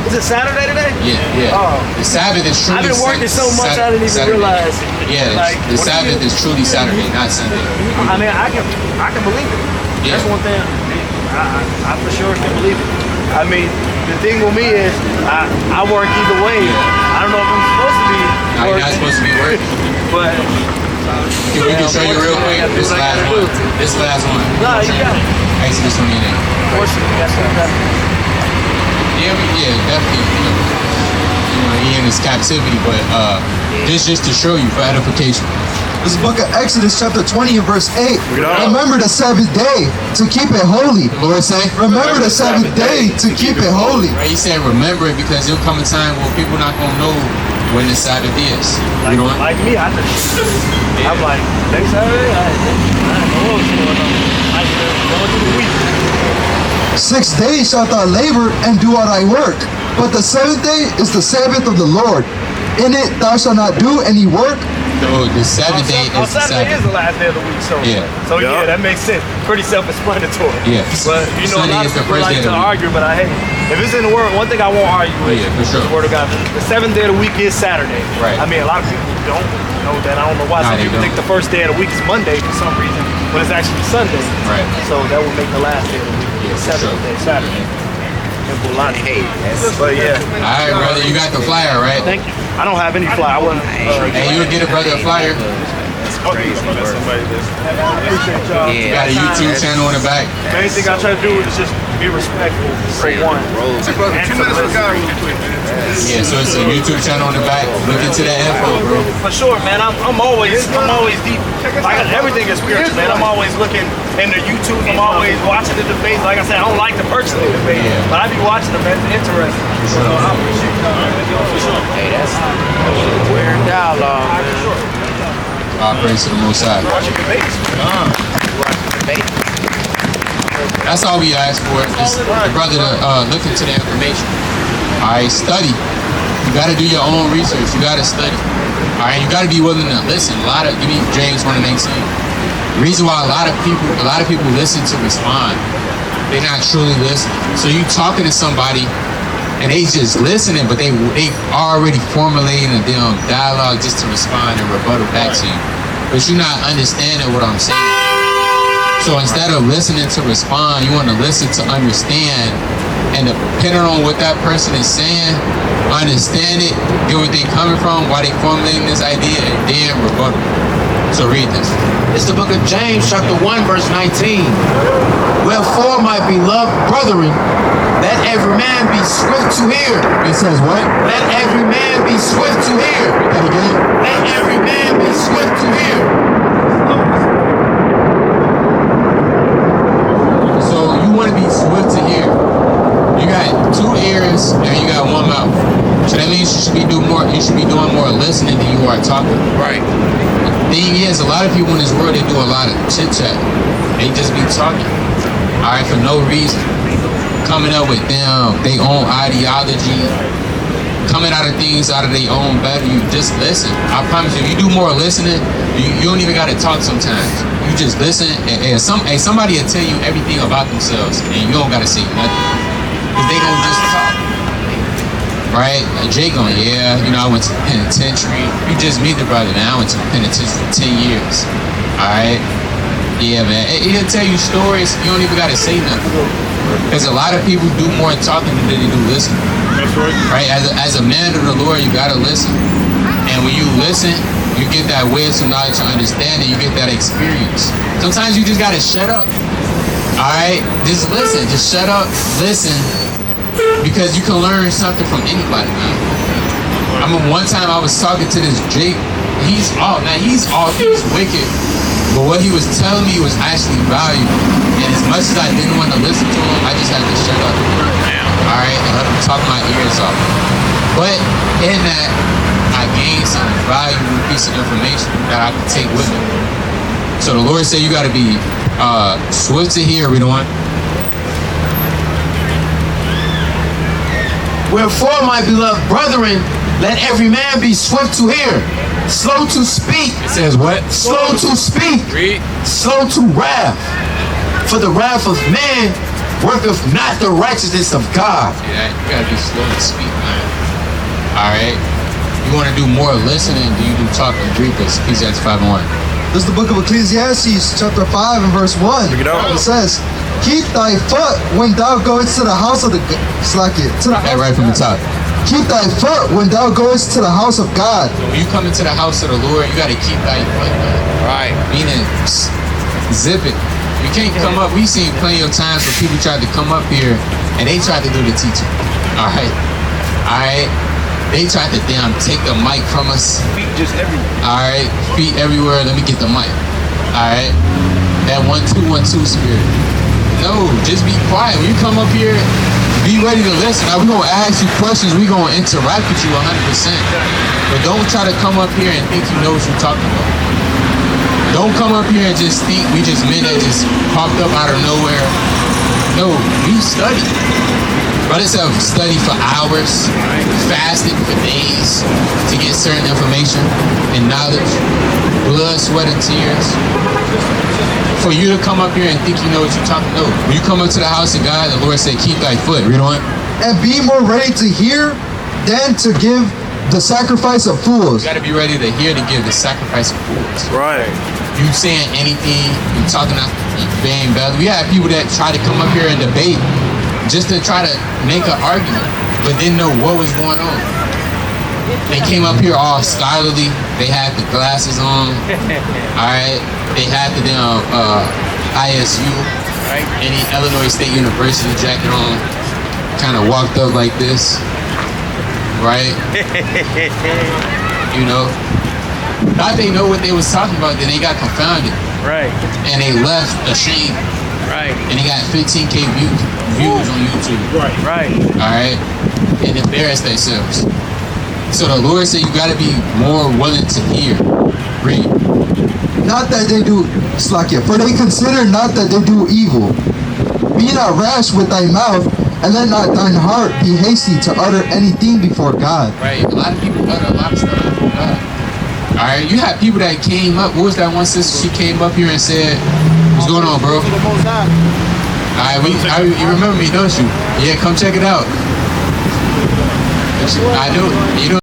Is it Saturday today? Yeah. Oh. The Sabbath is truly. I've been working so much I didn't even realize. Yeah, the Sabbath is truly Saturday, not Sunday. I mean, I can believe it. Yeah. That's one thing. I for sure can believe it. I mean, the thing with me is I work either way. I don't know if I'm supposed to be working. You're not supposed to be working. But we can show you real quick. This last one. This last one. No, you got it. Exodus 28. Of course, that's what Yeah, definitely. He in his captivity, but this just to show you for edification. This is the book of Exodus chapter 20 and verse 8. Remember the Sabbath day to keep it holy. Lord say, remember the Sabbath day to keep it holy. Right, he said remember it because there'll come a time where people not going to know when the Sabbath is. Like me, I'm like, next Saturday, I don't know what's going on. I go through the week. 6 days shalt thou labor and do all thy work, but the seventh day is the Sabbath of the Lord. In it thou shalt not do any work. So the seventh day is the Saturday Sabbath. is the last day of the week, so yeah, that makes sense. Pretty self-explanatory. Yeah. But you know, Sunday a lot of people like to argue, but if it's in the word, one thing I won't argue with is the word of God. The seventh day of the week is Saturday. Right. I mean, a lot of people don't know that. I don't know why. Some people think the first day of the week is Monday for some reason, but it's actually Sunday. Right. So that would make the last day of the week the seventh day, Saturday. But yeah. All right, brother, you got the flyer, right? Thank you. I don't have any flyer. I wasn't. Hey, you would get a brother a flyer. You got a YouTube channel in the back. The main thing I try to do is just be respectful for one. Yeah, so it's a YouTube channel in the back. Look into that info, bro. For sure, man. I'm always deep. Like everything is spiritual, man. I'm always looking into YouTube. I'm always watching the debates. Like I said, I don't like to personally debate, but I be watching them. Man. It's interesting. So I appreciate that. For sure. Hey, that's weird dialogue, man. All praise to the Most High. That's all we ask for. Is the brother to look into the information. All right, study. You got to do your own research. You got to study. All right, you got to be willing to listen. Give me James 1:19. The reason why a lot of people listen to respond, they're not truly listening. So you talking to somebody and they just listening, but they already formulating a damn dialogue just to respond and rebuttal back to you. But you're not understanding what I'm saying. So instead of listening to respond, you want to listen to understand. And depending on what that person is saying, understand it, get where they coming from, why they formulating this idea, and then rebuttal. So read this. It's the book of James, chapter 1, verse 19. Wherefore, my beloved brethren, let every man be swift to hear. It says what? Let every man be swift to hear. That again? Let every man be swift to hear. So you want to be swift to hear. You got 2 ears and you got 1 mouth. So that means you should be doing more listening than you are talking. Right. Thing is, a lot of people in this world, they do a lot of chit chat. They just be talking. Alright, for no reason. Coming up with them, their own ideology, coming out of things out of their own value. Just listen. I promise you, if you do more listening, you don't even gotta talk sometimes. You just listen and somebody will tell you everything about themselves and you don't gotta say nothing. Cause they don't just talk. Right? Like Jay going, yeah, I went to the penitentiary. You just meet the brother, man. I went to the penitentiary for 10 years. Alright? Yeah, man. He'll tell you stories, you don't even gotta say nothing. Because a lot of people do more talking than they do listening. That's right. Right? As a man of the Lord, you gotta listen. And when you listen, you get that wisdom, knowledge, and understanding. You get that experience. Sometimes you just gotta shut up. Alright? Just listen. Just shut up. Listen. Because you can learn something from anybody, man. I mean, one time I was talking to this Jake. He's wicked. But what he was telling me was actually valuable. And as much as I didn't want to listen to him, I just had to shut up. Alright, and let him talk my ears off. But in that, I gained some valuable piece of information that I could take with me. So the Lord said you gotta be swift to hear, read on. Wherefore, my beloved brethren, let every man be swift to hear, slow to speak. It says what? Slow to speak. Read. Slow to wrath. For the wrath of man worketh not the righteousness of God. Yeah, you gotta be slow to speak, man. Alright? You wanna do more listening than you do talking. Read this, Ecclesiastes 5:1. This is the book of Ecclesiastes, chapter 5 and verse 1. It says, keep thy foot when thou goest to the house of the... Right from the top. Keep thy foot when thou goest to the house of God. So when you come into the house of the Lord, you gotta keep thy foot, man. Right. Meaning, zip it. You can't come up. We've seen plenty of times where people tried to come up here and they tried to do the teaching. Alright? Alright? They tried to take the mic from us. Feet just everywhere. Alright? Feet everywhere. Let me get the mic. Alright? That 1-2-1-2 spirit. No, just be quiet. When you come up here, be ready to listen. Now, we're going to ask you questions. We're going to interact with you 100%. But don't try to come up here and think you know what you're talking about. Don't come up here and just think we just men that just popped up out of nowhere. No, we study. Brothers have studied for hours, fasted for days to get certain information and knowledge, blood, sweat, and tears. For you to come up here and think you know what you're talking about. When you come up to the house of God, the Lord said, keep thy foot. Read on. And be more ready to hear than to give the sacrifice of fools. You got to be ready to hear to give the sacrifice of fools. Right. You saying anything, you talking out vain belly. We have people that try to come up here and debate just to try to make an argument, but didn't know what was going on. They came up here all scholarly. They had the glasses on. Alright. They had the damn ISU, right? Any Illinois State University jacket on. Kind of walked up like this. Right? You know? Thought they know what they was talking about, then they got confounded. Right. And they left ashamed. Right. And they got 15K views on YouTube. Right. Right. Alright? And embarrassed themselves. So the Lord said you gotta be more willing to hear. Read. Not that they do slakia, for they consider not that they do evil. Be not rash with thy mouth, and let not thine heart be hasty to utter anything before God. Right, a lot of people utter a lot of stuff before God. Alright, you have people that came up. What was that one sister? She came up here and said, what's going on, bro? Alright, you remember me, don't you? Yeah, come check it out. I do. You know.